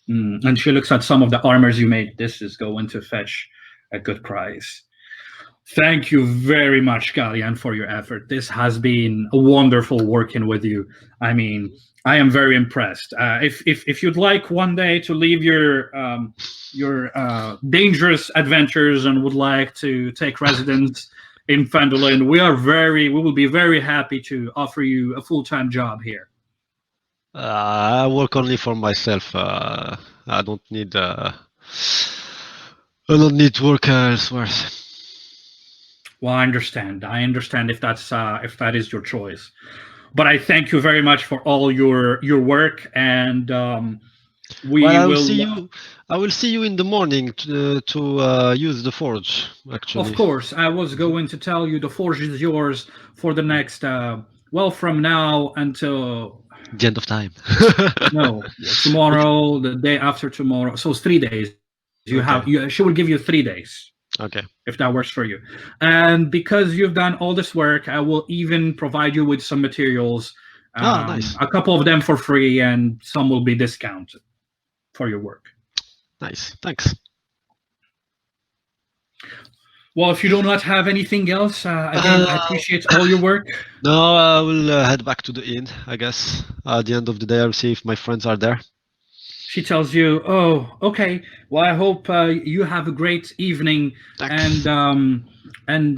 And she looks at some of the armors you made. This is going to fetch a good price. Thank you very much, Galleon, for your effort. This has been wonderful working with you. I mean, I am very impressed. If you'd like one day to leave your dangerous adventures and would like to take residence in Fandolin, we will be very happy to offer you a full-time job here. I work only for myself. I don't need work elsewhere. Well, I understand. If that is your choice, but I thank you very much for all your work, and I will see you in the morning to use the forge. Actually, of course, I was going to tell you the forge is yours for the next from now until the end of time. No, tomorrow, the day after tomorrow. So it's 3 days. She will give you 3 days. Okay. If that works for you. And because you've done all this work, I will even provide you with some materials. Nice. A couple of them for free, and some will be discounted for your work. Nice. Thanks. Well, if you do not have anything else, again, I appreciate all your work. No, I will head back to the inn, I guess. At the end of the day, I'll see if my friends are there. She tells you, "Oh, okay. Well, I hope you have a great evening." Thanks. And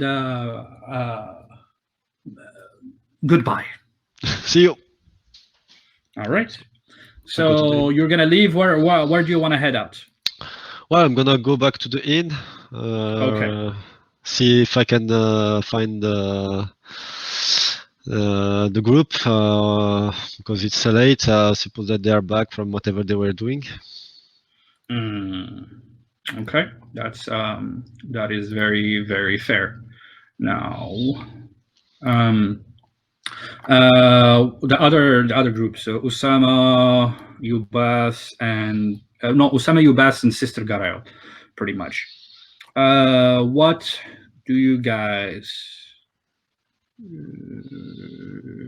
goodbye. See you. All right. So you're gonna leave. Where do you want to head out? Well, I'm gonna go back to the inn. Okay. See if I can find the group because it's late. Suppose that they are back from whatever they were doing. Okay, that is very, very fair. Now, the other groups, so Usama, Ubas, and no, Usama, Ubas, and Sister Garael, pretty much. What do you guys?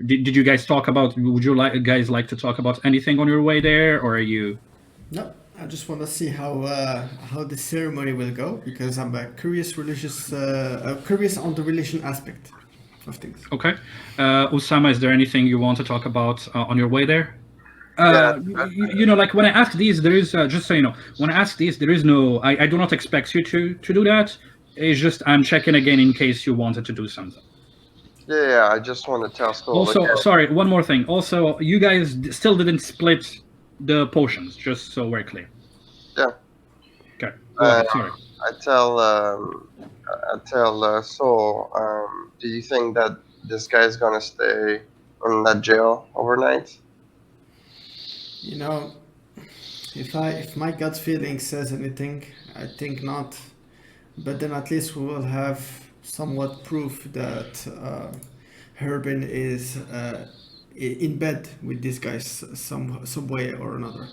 Did you guys talk about? Would you guys like to talk about anything on your way there, or are you? No, I just want to see how the ceremony will go because I'm curious curious on the religion aspect of things. Okay, Usama, is there anything you want to talk about on your way there? You know, like when I ask these, there is just so you know, when I ask these, there is no. I do not expect you to do that. It's just I'm checking again in case you wanted to do something. Yeah, I just want to tell Soul. Also, again. sorry, one more thing. Also, you guys still didn't split the potions, just so we're clear. Yeah. Okay. Go ahead, sorry. I tell Soul, do you think that this guy's gonna stay in that jail overnight? You know, if my gut feeling says anything, I think not. But then at least we will have somewhat proof that Herbin is in bed with these guys some way or another.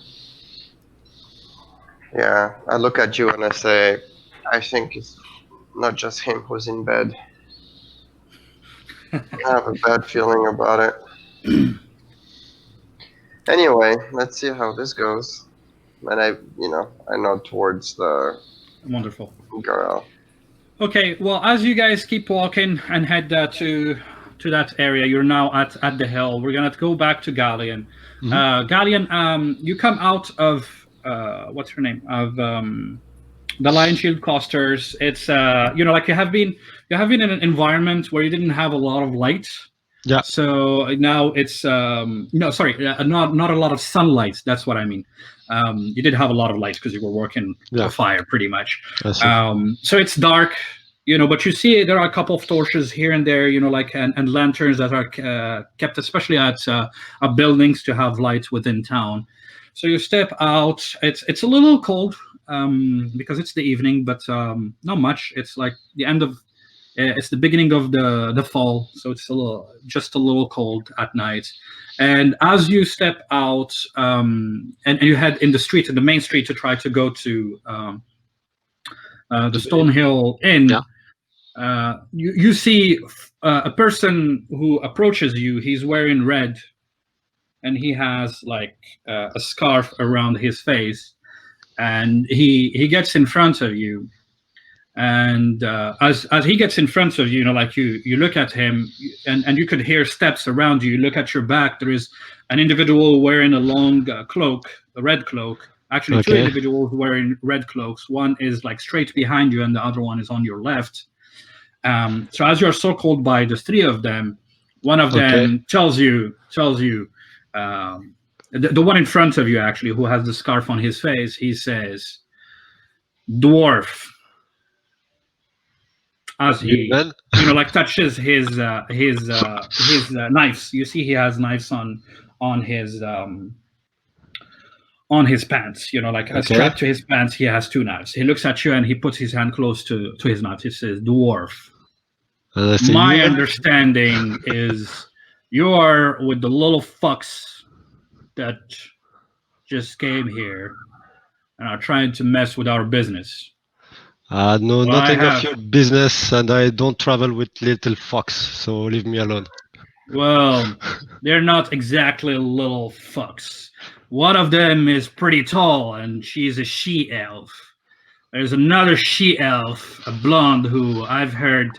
Yeah, I look at you and I say, I think it's not just him who's in bed. I have a bad feeling about it. Anyway, let's see how this goes. And I nod towards the Wonderful. girl. Okay, well, as you guys keep walking and head to that area, you're now at the hill. We're gonna go back to Galleon. Galleon, you come out of what's her name of the Lion Shield Clusters. It's like you have been in an environment where you didn't have a lot of light. Yeah. So now it's not a lot of sunlight. That's what I mean. You did have a lot of light because you were working with fire, pretty much. So it's dark, but you see there are a couple of torches here and there, and lanterns that are kept, especially at buildings, to have light within town. So you step out. It's a little cold because it's the evening, but not much. It's like the end of. It's the beginning of the fall, so it's just a little cold at night. And as you step out and you head in the main street to try to go to the Stonehill Inn, you see a person who approaches you. He's wearing red, and he has like a scarf around his face, and he gets in front of you. And as he gets in front of you, you look at him, and you could hear steps around you. You look at your back. There is an individual wearing a long cloak, a red cloak. Actually, two individuals wearing red cloaks. One is like straight behind you, and the other one is on your left. So as you're circled by the three of them, one of them tells you, the one in front of you, actually, who has the scarf on his face, he says, "Dwarf." As he, touches his knives. You see, he has knives on his pants. Strapped to his pants, he has two knives. He looks at you and he puts his hand close to his knives. He says, "Dwarf, my understanding is you are with the little fucks that just came here and are trying to mess with our business." No, nothing of your business, and I don't travel with little fucks, so leave me alone. Well, they're not exactly little fucks. One of them is pretty tall, and she's a she-elf. There's another she-elf, a blonde, who I've heard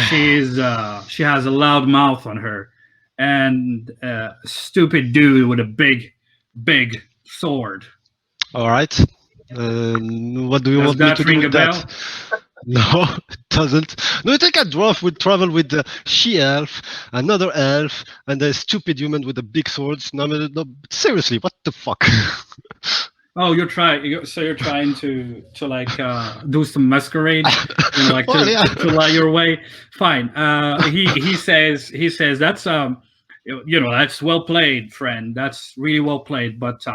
she has a loud mouth on her, and a stupid dude with a big sword. All right. What do you want me to do with that? No, it doesn't. No, you think a dwarf would travel with the she-elf, another elf, and a stupid human with a big sword? No, seriously, what the fuck? Oh, you're trying. So you're trying to like do some masquerade, like Well, yeah. to lie your way. Fine. He says that's that's well played, friend. That's really well played. But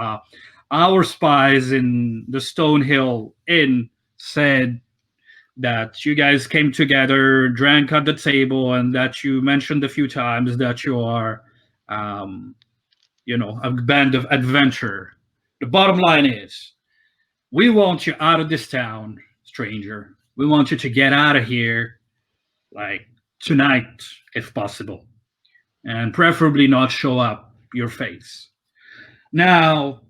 our spies in the Stonehill Inn said that you guys came together, drank at the table, and that you mentioned a few times that you are, a band of adventure. The bottom line is, we want you out of this town, stranger. We want you to get out of here, like tonight, if possible, and preferably not show up your face. Now,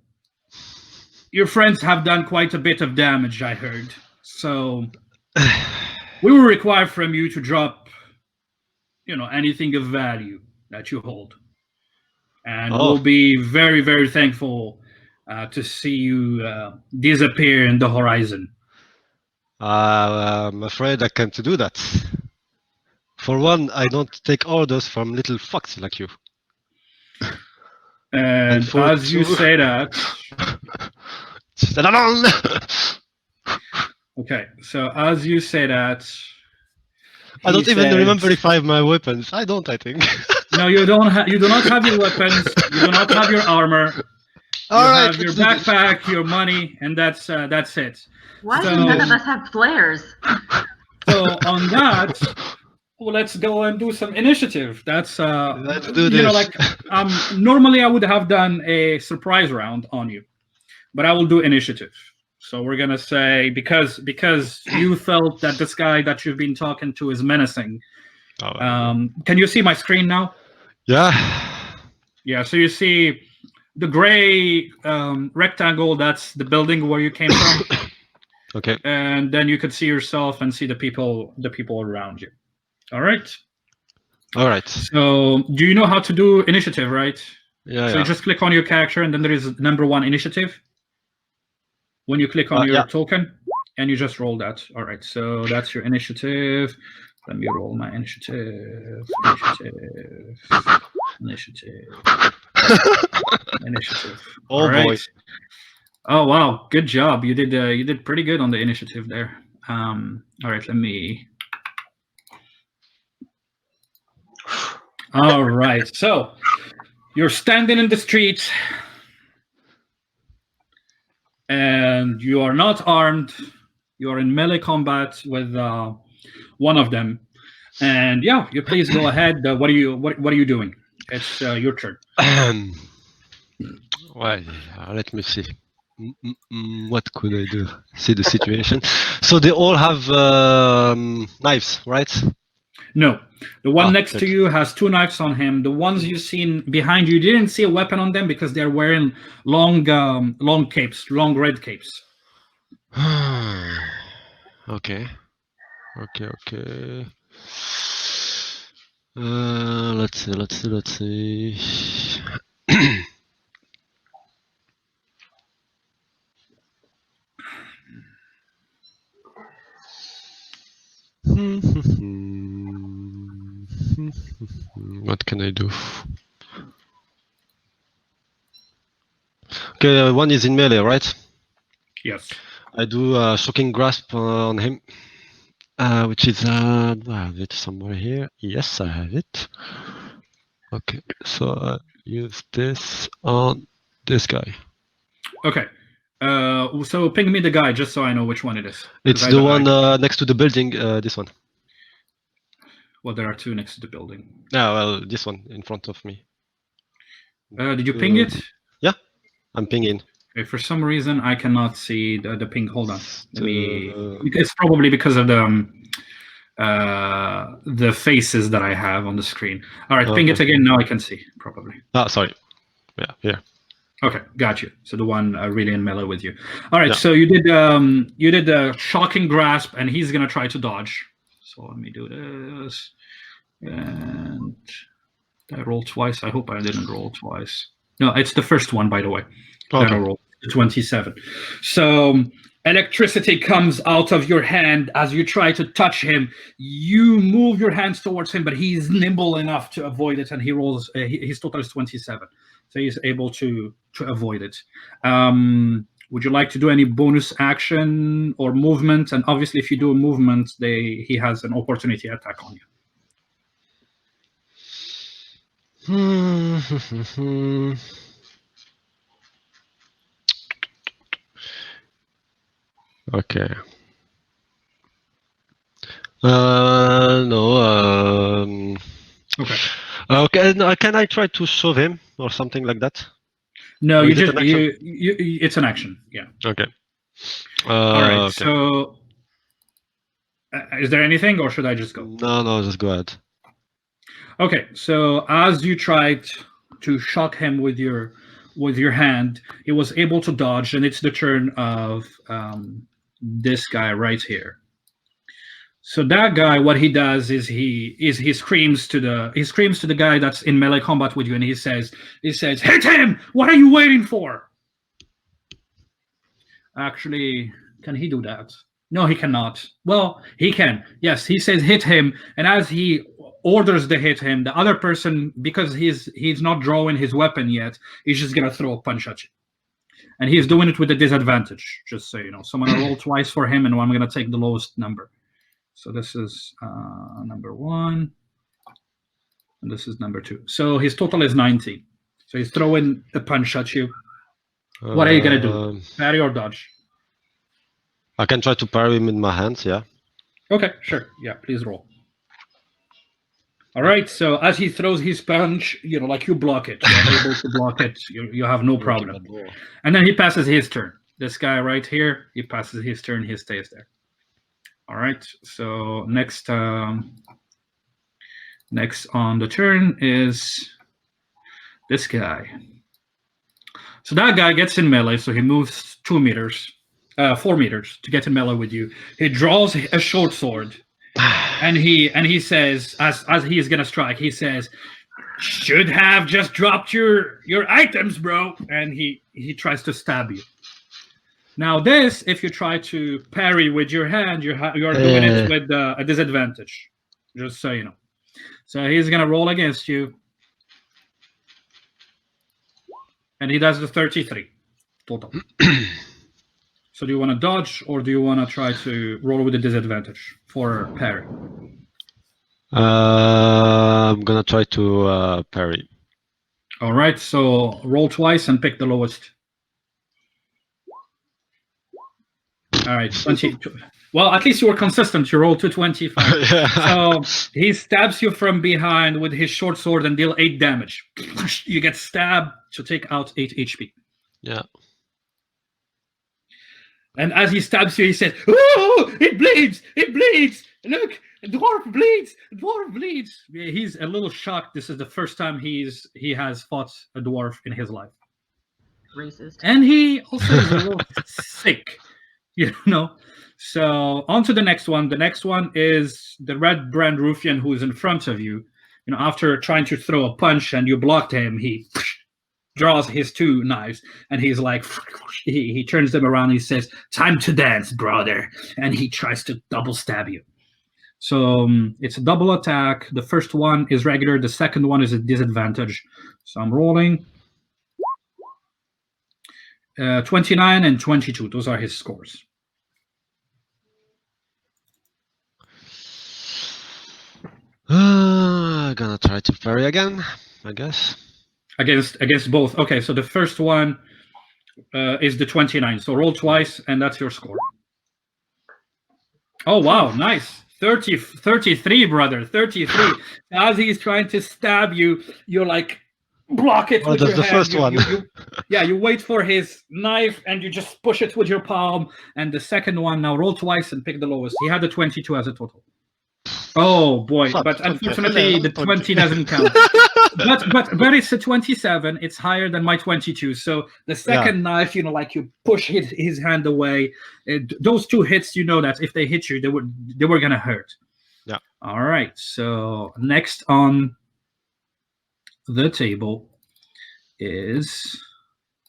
your friends have done quite a bit of damage, I heard. So we will require from you to drop, anything of value that you hold. And Oh. we'll be very, very thankful to see you disappear in the horizon. I'm afraid I can't do that. For one, I don't take orders from little fucks like you. And for as you two- say that, okay. So as you say that, I don't he even says- remember if I have my weapons. I don't, I think. No, you don't. You do not have your weapons. You do not have your armor. You All right, have your let's do this. backpack, your money, and that's it. Why So- do none of us have flares? So on that, well, let's go and do some initiative. That's Let's do this. Normally I would have done a surprise round on you, but I will do initiative. So we're gonna say because you felt that this guy that you've been talking to is menacing. Can you see my screen now? Yeah. Yeah. So you see the gray rectangle. That's the building where you came from. Okay. And then you could see yourself and see the people around you. All right. All right. So do you know how to do initiative, right? Yeah. So you just click on your character, and then there is number 1 initiative. When you click on your yeah. token, and you just roll that. All right. So that's your initiative. Let me roll my initiative. Initiative. Oh, All right. boy. Oh wow, good job. You did pretty good on the initiative there. All right, let me. All right, so you're standing in the street, and you are not armed. You are in melee combat with one of them, and yeah, you please go ahead. What are you doing? It's your turn. Well, let me see. What could I do? See the situation. So they all have knives, right? No, the one Ah, next good. to you has 2 knives on him. The ones you've seen behind you didn't see a weapon on them because they're wearing long capes, long red capes. Okay. Let's see. What can I do? Okay, one is in melee, right? Yes. I do a shocking grasp on him, which is I have it somewhere here. Yes, I have it. Okay, so I use this on this guy. Okay. So ping me the guy just so I know which one it is. It's 'Cause the one next to the building. This one. Well, there are 2 next to the building. Yeah, well, this one in front of me. Did you ping it? Yeah, I'm pinging. Okay, for some reason I cannot see the ping. Hold on. Let me. It's probably because of the faces that I have on the screen. All right, ping it again. Now I can see probably. Sorry. Yeah, here. Okay, got you. So the one really in melee with you. All right, Yeah. so you did the shocking grasp, and he's gonna try to dodge. So let me do this, and did I roll twice? I hope I didn't roll twice. No, it's the first one, by the way. That I Okay. rolled 27. So electricity comes out of your hand as you try to touch him. You move your hands towards him, but he's nimble enough to avoid it, and he rolls. His total is 27. So he's able to avoid it. Would you like to do any bonus action or movement? And obviously, if you do a movement, he has an opportunity attack on you. Okay. No. Okay. Okay. No, can I try to shove him or something like that? No, Or you is it just an action? it's an action. Yeah. Okay. All right. Okay. So, is there anything, or should I just go? No, just go ahead. Okay. So as you tried to shock him with your hand, he was able to dodge, and it's the turn of this guy right here. So that guy, what he does is he screams to the guy that's in melee combat with you, and he says, "Hit him! What are you waiting for?" Actually, can he do that? No, he cannot. Well, he can. Yes, he says hit him, and as he orders to hit him, the other person, because he's not drawing his weapon yet, he's just gonna throw a punch at you. And he's doing it with a disadvantage, just so you know. So I'm gonna roll twice for him, and I'm gonna take the lowest number. So this is number 1, and this is number 2. So his total is 19. So he's throwing a punch at you. What are you gonna do? Parry or dodge? I can try to parry him in my hands, yeah. Okay, sure. Yeah, please roll. All right, so as he throws his punch, like you block it. You're able to block it. You have no problem. And then he passes his turn. This guy right here, he passes his turn. He stays there. All right, so next on the turn is this guy. So that guy gets in melee, so he moves 4 meters to get in melee with you. He draws a short sword, and he says, as he is gonna strike, he says, "Should have just dropped your items, bro." And he tries to stab you. Now this, if you try to parry with your hand, you're doing it with a disadvantage, just so you know. So he's gonna roll against you, and he does the 33 total. So do you want to dodge, or do you want to try to roll with a disadvantage for parry? I'm gonna try to parry. All right, so roll twice and pick the lowest. All right, 20. Well, at least you were consistent. You rolled 225. So he stabs you from behind with his short sword and deal 8 damage. You get stabbed to take out 8 HP. Yeah. And as he stabs you, he says, "Oh, it bleeds! It bleeds! Look, dwarf bleeds! Dwarf bleeds!" He's a little shocked. This is the first time he has fought a dwarf in his life. Racist. And he also is a little sick, So on to the next one. The next one is the Red Brand Ruffian who is in front of you. After trying to throw a punch and you blocked him, he draws his 2 knives, and he's like, he turns them around and he says, "Time to dance, brother," and he tries to double stab you. So it's a double attack. The first one is regular, the second one is a disadvantage. So I'm rolling 29 and 22. Those are his scores. Gonna try to parry again, I guess. Against both. Okay, so the first one is the 29. So roll twice, and that's your score. Oh, wow, nice. 33, brother, 33. As he's trying to stab you, you're like, block it with your hand. The first one. You wait for his knife, and you just push it with your palm. And the second one, now roll twice and pick the lowest. He had the 22 as a total. Oh boy, but unfortunately the 20 doesn't count. but it's a 27. It's higher than my 22. So the second knife, like you push his hand away. Those 2 hits, that if they hit you, they were gonna hurt. Yeah. All right. So next on the table is,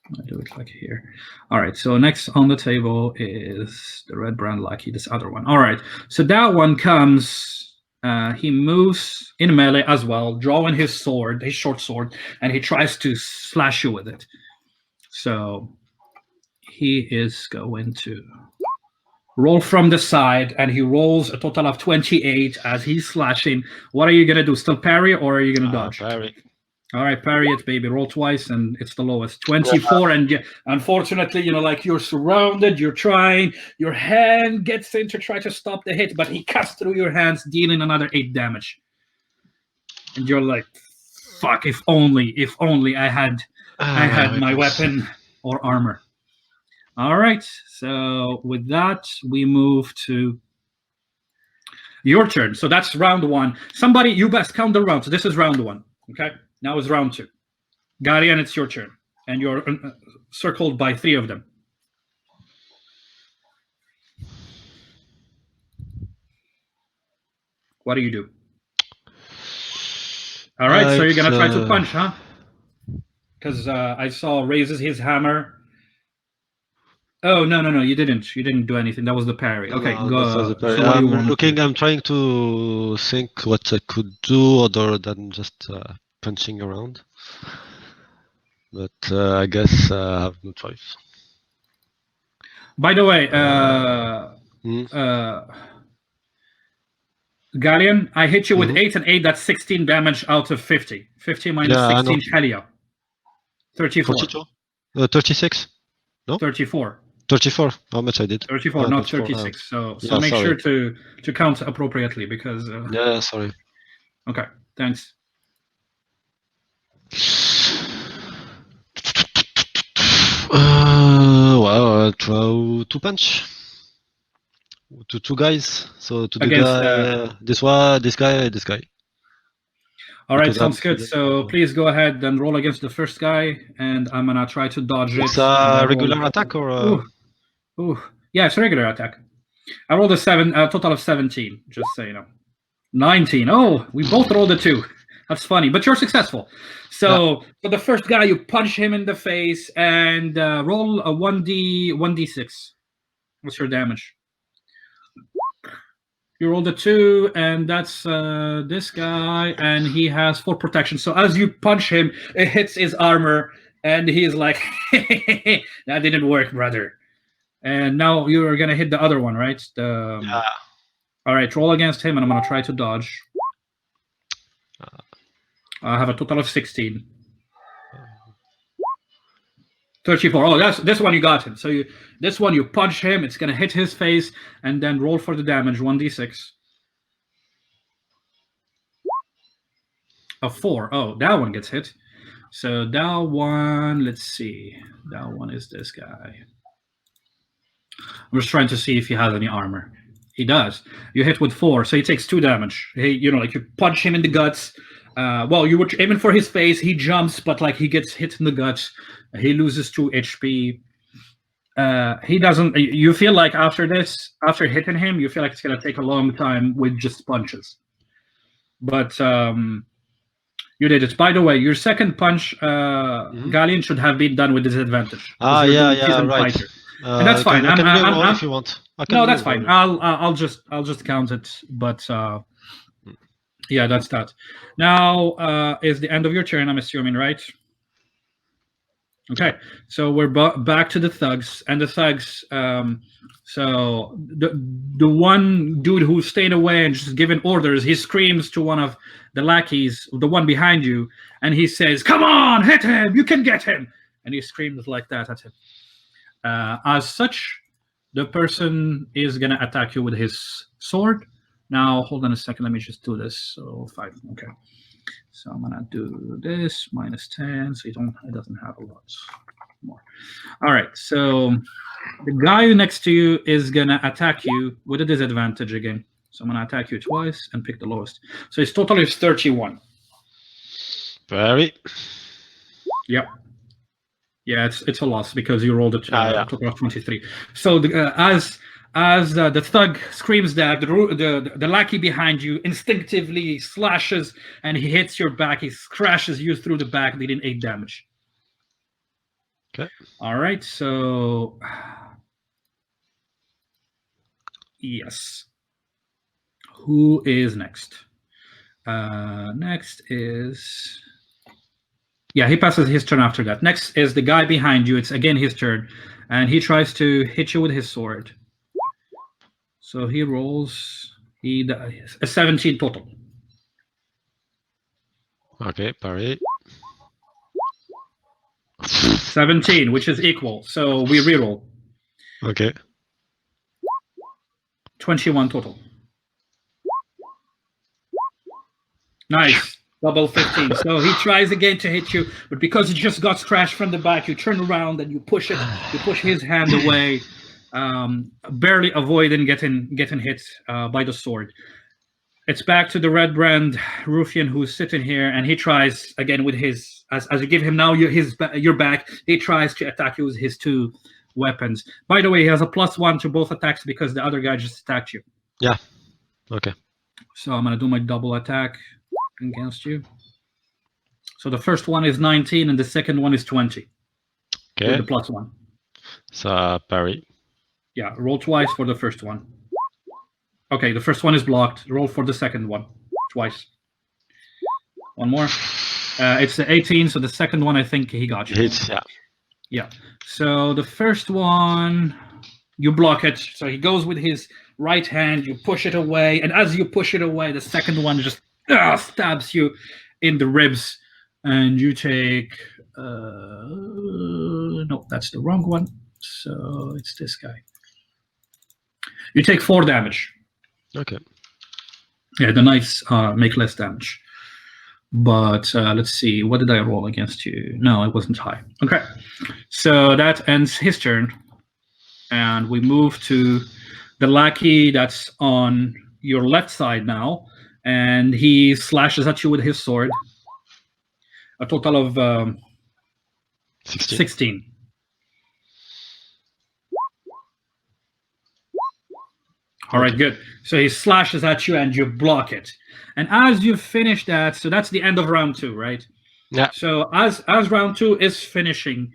I do it like here. All right. So next on the table is the Red Brand Lucky. This other one. All right. So that one comes. He moves in melee as well, drawing his short sword, and he tries to slash you with it. So he is going to roll from the side, and he rolls a total of 28 as he's slashing. What are you gonna do? Still parry, or are you gonna dodge? Parry. All right, parry it, baby. Roll twice, and it's the lowest. 24, and unfortunately, like you're surrounded. You're trying. Your hand gets in to try to stop the hit, but he cuts through your hands, dealing another 8 damage. And you're like, "Fuck! If only I had my weapon or armor." All right. So with that, we move to your turn. So that's round 1. Somebody, you best count the round. So this is round 1. Okay. Now it's round 2. Garian, it's your turn. And you're circled by 3 of them. What do you do? All right, so you're going to try to punch, huh? Because I saw raises his hammer. Oh, no, you didn't. You didn't do anything. That was the parry. Okay, go. So I'm trying to think what I could do other than just punching around. But I guess I have no choice. By the way, Galleon, I hit you with 8 and 8. That's 16 damage out of 50. 50 minus 16, Helia. 34. 36? No? 34. 34. How much I did? 34, not 36. So make sure to count appropriately because. Yeah, sorry. Okay, thanks. Well, throw 2 punch to 2 guys. So to the guy, this guy. All right, sounds good. So please go ahead and roll against the first guy, and I'm gonna try to dodge it. It's a regular attack or? Yeah, it's a regular attack. I rolled a total of 17. Just so you know, 19. Oh, we both rolled a 2. That's funny, but you're successful. So for the first guy, you punch him in the face and roll a 1d6. What's your damage? You rolled a 2, and that's this guy, and he has 4 protection. So as you punch him, it hits his armor, and he's like, "That didn't work, brother." And now you're gonna hit the other one, right? Yeah. All right, roll against him, and I'm gonna try to dodge. I have a total of 16. 34. Oh, this one you got him. So this one you punch him, it's gonna hit his face, and then roll for the damage, 1d6. A 4. Oh, that one gets hit. So that one, let's see. That one is this guy. I'm just trying to see if he has any armor. He does. You hit with 4, so he takes 2 damage. You punch him in the guts. Well, you were aiming for his face. He jumps, but he gets hit in the guts. He loses 2 HP. He doesn't. You feel like after hitting him, you feel like it's gonna take a long time with just punches. But you did it. By the way, your second punch, Galleon, should have been done with disadvantage. Yeah, right. And that's fine. I'm if you want. No, that's fine. I'll just count it. But yeah, that's that. Now is the end of your turn, I'm assuming, right? Okay, so we're back to the thugs, and the thugs. So the one dude who's staying away and just giving orders, he screams to one of the lackeys, the one behind you, and he says, "Come on, hit him! You can get him!" And he screams like that at him. As such, the person is gonna attack you with his sword. Now, hold on a second. Let me just do this. So 5. Okay. So I'm gonna do this -10. So it doesn't have a lot more. All right. So the guy next to you is gonna attack you with a disadvantage again. So I'm gonna attack you twice and pick the lowest. So his total is 31. Very. Yep. Yeah, it's a loss because you rolled a total of 23. So as the thug screams that, the lackey behind you instinctively slashes and he hits your back. He crashes you through the back, dealing 8 damage. Okay. All right. So yes. Who is next? Next is. Yeah, he passes his turn after that. Next is the guy behind you. It's again his turn. and he tries to hit you with his sword. So he rolls a 17 total. Okay, parry. 17, which is equal. So we reroll. Okay. 21 total. Nice. Double 15. So he tries again to hit you, but because he just got scratched from the back, you turn around and you push it. You push his hand away, barely avoiding getting hit by the sword. It's back to the Red Brand ruffian who's sitting here, and he tries again with his, as you give him now your back, he tries to attack you with his 2 weapons. By the way, he has a +1 to both attacks because the other guy just attacked you. Yeah. Okay. So I'm going to do my double attack against you. So the first one is 19 and the second one is 20. Okay. With the +1. So parry. Yeah, roll twice for the first one. Okay, the first one is blocked. Roll for the second one. Twice. One more. It's 18, so the second one, I think he got you. Hits, yeah. Yeah. So the first one, you block it. So he goes with his right hand, you push it away, and as you push it away, the second one just stabs you in the ribs, and you take... no, that's the wrong one. So it's this guy. You take 4 damage. Okay. Yeah, the knives make less damage. But let's see, what did I roll against you? No, it wasn't high. Okay, so that ends his turn. And we move to the lackey that's on your left side now. And he slashes at you with his sword. A total of 16. All right, good. So he slashes at you and you block it. And as you finish that, so that's the end of round 2, right? Yeah. So as round 2 is finishing,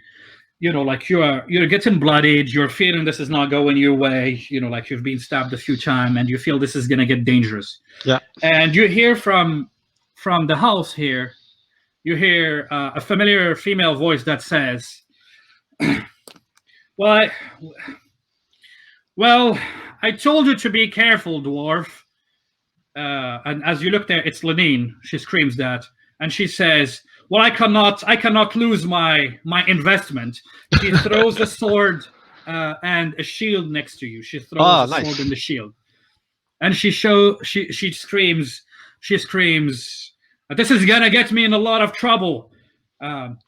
you know, like you're getting bloodied, you're feeling this is not going your way, you know, like you've been stabbed a few times and you feel this is gonna get dangerous. Yeah. And you hear from the house here, you hear a familiar female voice that says, well, I told you to be careful, dwarf. And as you look there, it's Lenine. She screams that, and she says, "Well, I cannot lose my investment." She throws a sword and a shield next to you. She throws a sword and the shield, and she screams. She screams, "This is gonna get me in a lot of trouble.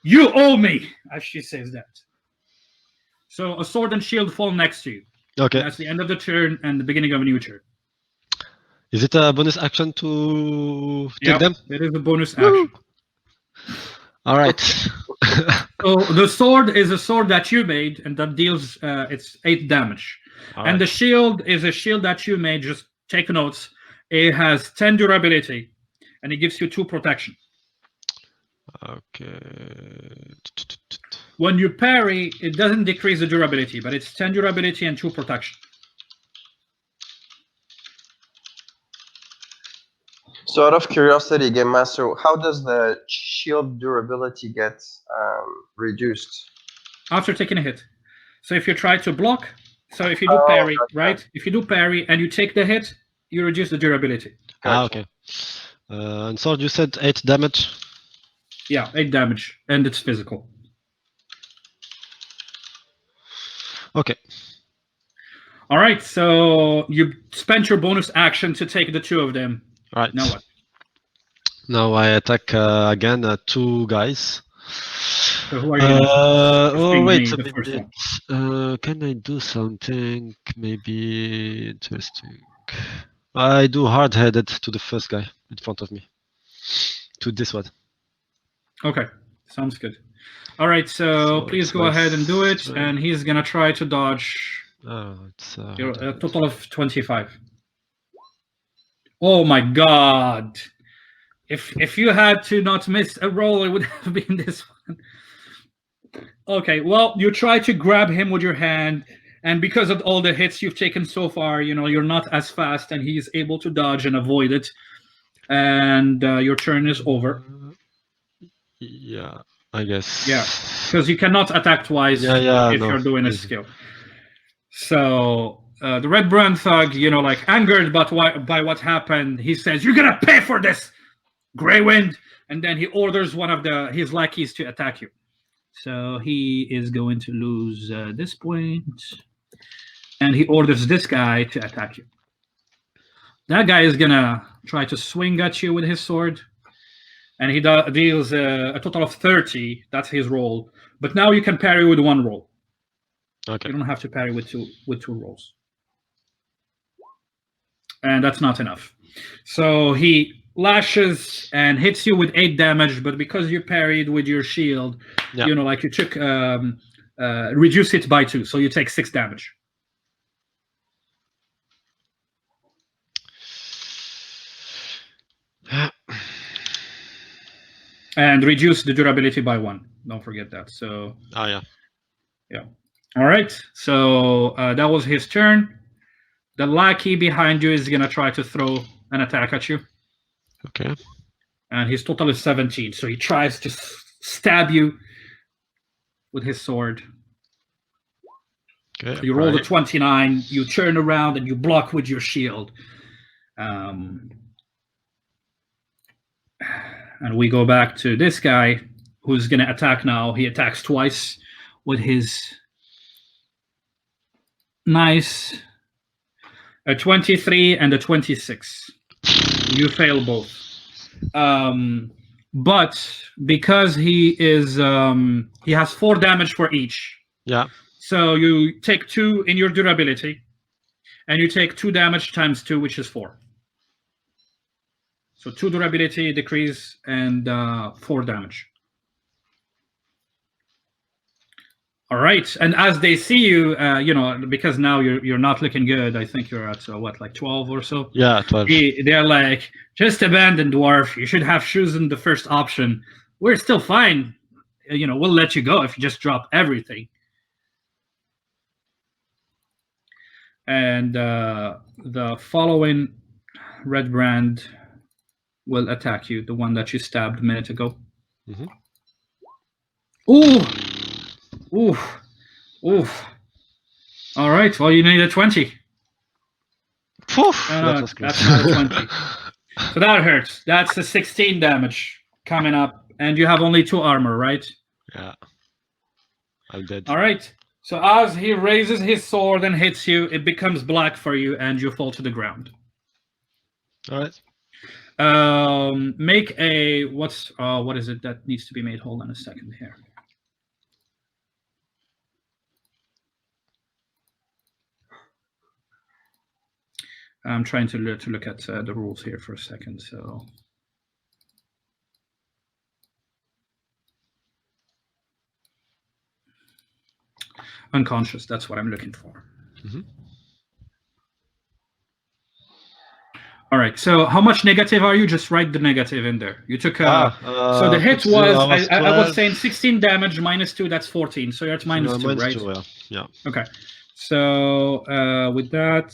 You owe me," as she says that. So a sword and shield fall next to you. Okay. That's the end of the turn and the beginning of a new turn. Is it a bonus action to take them? It is a bonus action. All right. So the sword is a sword that you made, and that deals it's 8 damage. And the shield is a shield that you made. Just take notes. It has 10 durability, and it gives you 2 protection. Okay. When you parry, it doesn't decrease the durability, but it's 10 durability and 2 protection. So out of curiosity, Game Master, how does the shield durability get reduced? After taking a hit. So if you try to block, so if you do parry, gotcha. right? If you do parry and you take the hit, you reduce the durability. Okay. And sword, you said 8 damage? Yeah, 8 damage, and it's physical. Okay. All right, so you spent your bonus action to take the 2 of them. All right. Now what? Now I attack again 2 guys. So who are you gonna wait a the first minute. one? Can I do something maybe interesting? I do hard-headed to the first guy in front of me. To this one. Okay, sounds good. All right, so please go ahead and do it, and he's gonna try to dodge. It's A total of 25. Oh my God! If you had to not miss a roll, it would have been this one. Okay, well, you try to grab him with your hand, and because of all the hits you've taken so far, you know, you're not as fast, and he's able to dodge and avoid it. And your turn is over. Yeah. I guess. Yeah, because you cannot attack twice if you're doing a skill. So the Red Brand Thug, like angered by what happened, he says, "You're gonna pay for this, Grey Wind," and then he orders one of his lackeys to attack you. So he is going to lose this point, and he orders this guy to attack you. That guy is gonna try to swing at you with his sword, and he deals a total of 30. That's his roll. But now you can parry with one roll. Okay. You don't have to parry with two rolls. And that's not enough. So he lashes and hits you with 8 damage, but because you parried with your shield, like you took reduce it by 2, so you take 6 damage. And reduce the durability by 1. Don't forget that. So. Yeah. All right. So that was his turn. The lackey behind you is gonna try to throw an attack at you. Okay. And his total is 17. So he tries to stab you with his sword. Okay. So you roll a 29. You turn around and you block with your shield. And we go back to this guy who's going to attack now. He attacks twice with his nice a 23 and a 26. You fail both. But because he has 4 damage for each. Yeah. So you take 2 in your durability, and you take 2 damage times 2, which is 4. So 2 durability decrease and 4 damage. All right, and as they see you, because now you're not looking good. I think you're at like 12 or so. Yeah, 12. They're like, just abandon, dwarf. You should have chosen the first option. We're still fine. We'll let you go if you just drop everything. And the following Red Brand will attack you, the one that you stabbed a minute ago. Mm-hmm. Ooh. All right. Well, you need a 20. That's not a 20. So that hurts. That's a 16 damage coming up, and you have only 2 armor, right? Yeah. I'm dead. All right. So as he raises his sword and hits you, it becomes black for you, and you fall to the ground. All right. Make a what is it that needs to be made? Hold on a second here. I'm trying to look at the rules here for a second. So unconscious, that's what I'm looking for. Mm-hmm. All right, so how much negative are you? Just write the negative in there. You took so the hit was I was saying 16 damage minus 2, that's 14. So you're at minus 2, right? 2, yeah. Okay. So with that,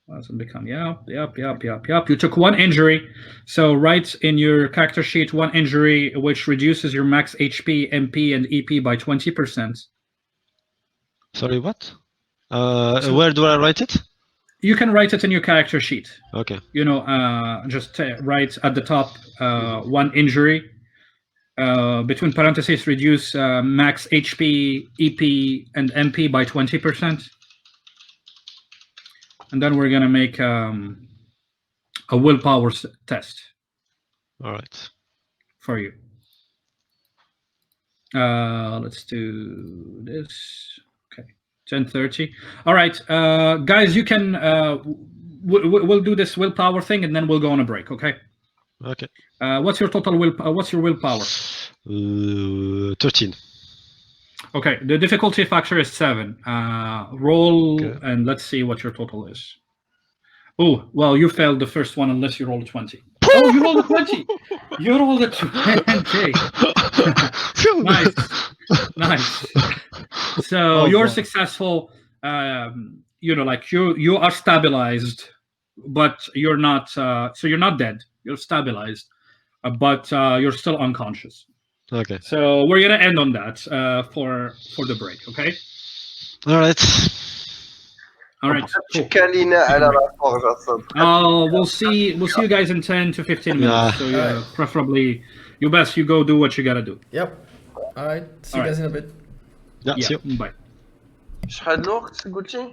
doesn't become yep. You took 1 injury. So write in your character sheet 1 injury, which reduces your max HP, MP, and EP by 20%. Sorry, what? Where do I write it? You can write it in your character sheet. Okay. Just write at the top 1 injury. Between parentheses, reduce max HP, EP, and MP by 20%. And then we're going to make a willpower test. All right. For you. Let's do this. Okay. 10:30. All right. Guys, you can... we'll do this willpower thing, and then we'll go on a break, okay? Okay. What's your total what's your willpower? 13. Okay, the difficulty factor is 7. Roll, okay. And let's see what your total is. Oh, well, you failed the first one unless you rolled a 20. Oh, you rolled a 20! You rolled a 20! Nice. So you're successful. You are stabilized, but you're not. So you're not dead. You're stabilized. but you're still unconscious. Okay. So we're gonna end on that for the break. Okay. All right. All right. Cool. câliner à la forge, ça. We'll see you guys in 10 to 15 minutes. Yeah. So yeah, Alright. preferably you go do what you gotta do. Yep. All right. See you Alright. guys in a bit. Yeah. See you. Bye. شحال الوقت قلتي؟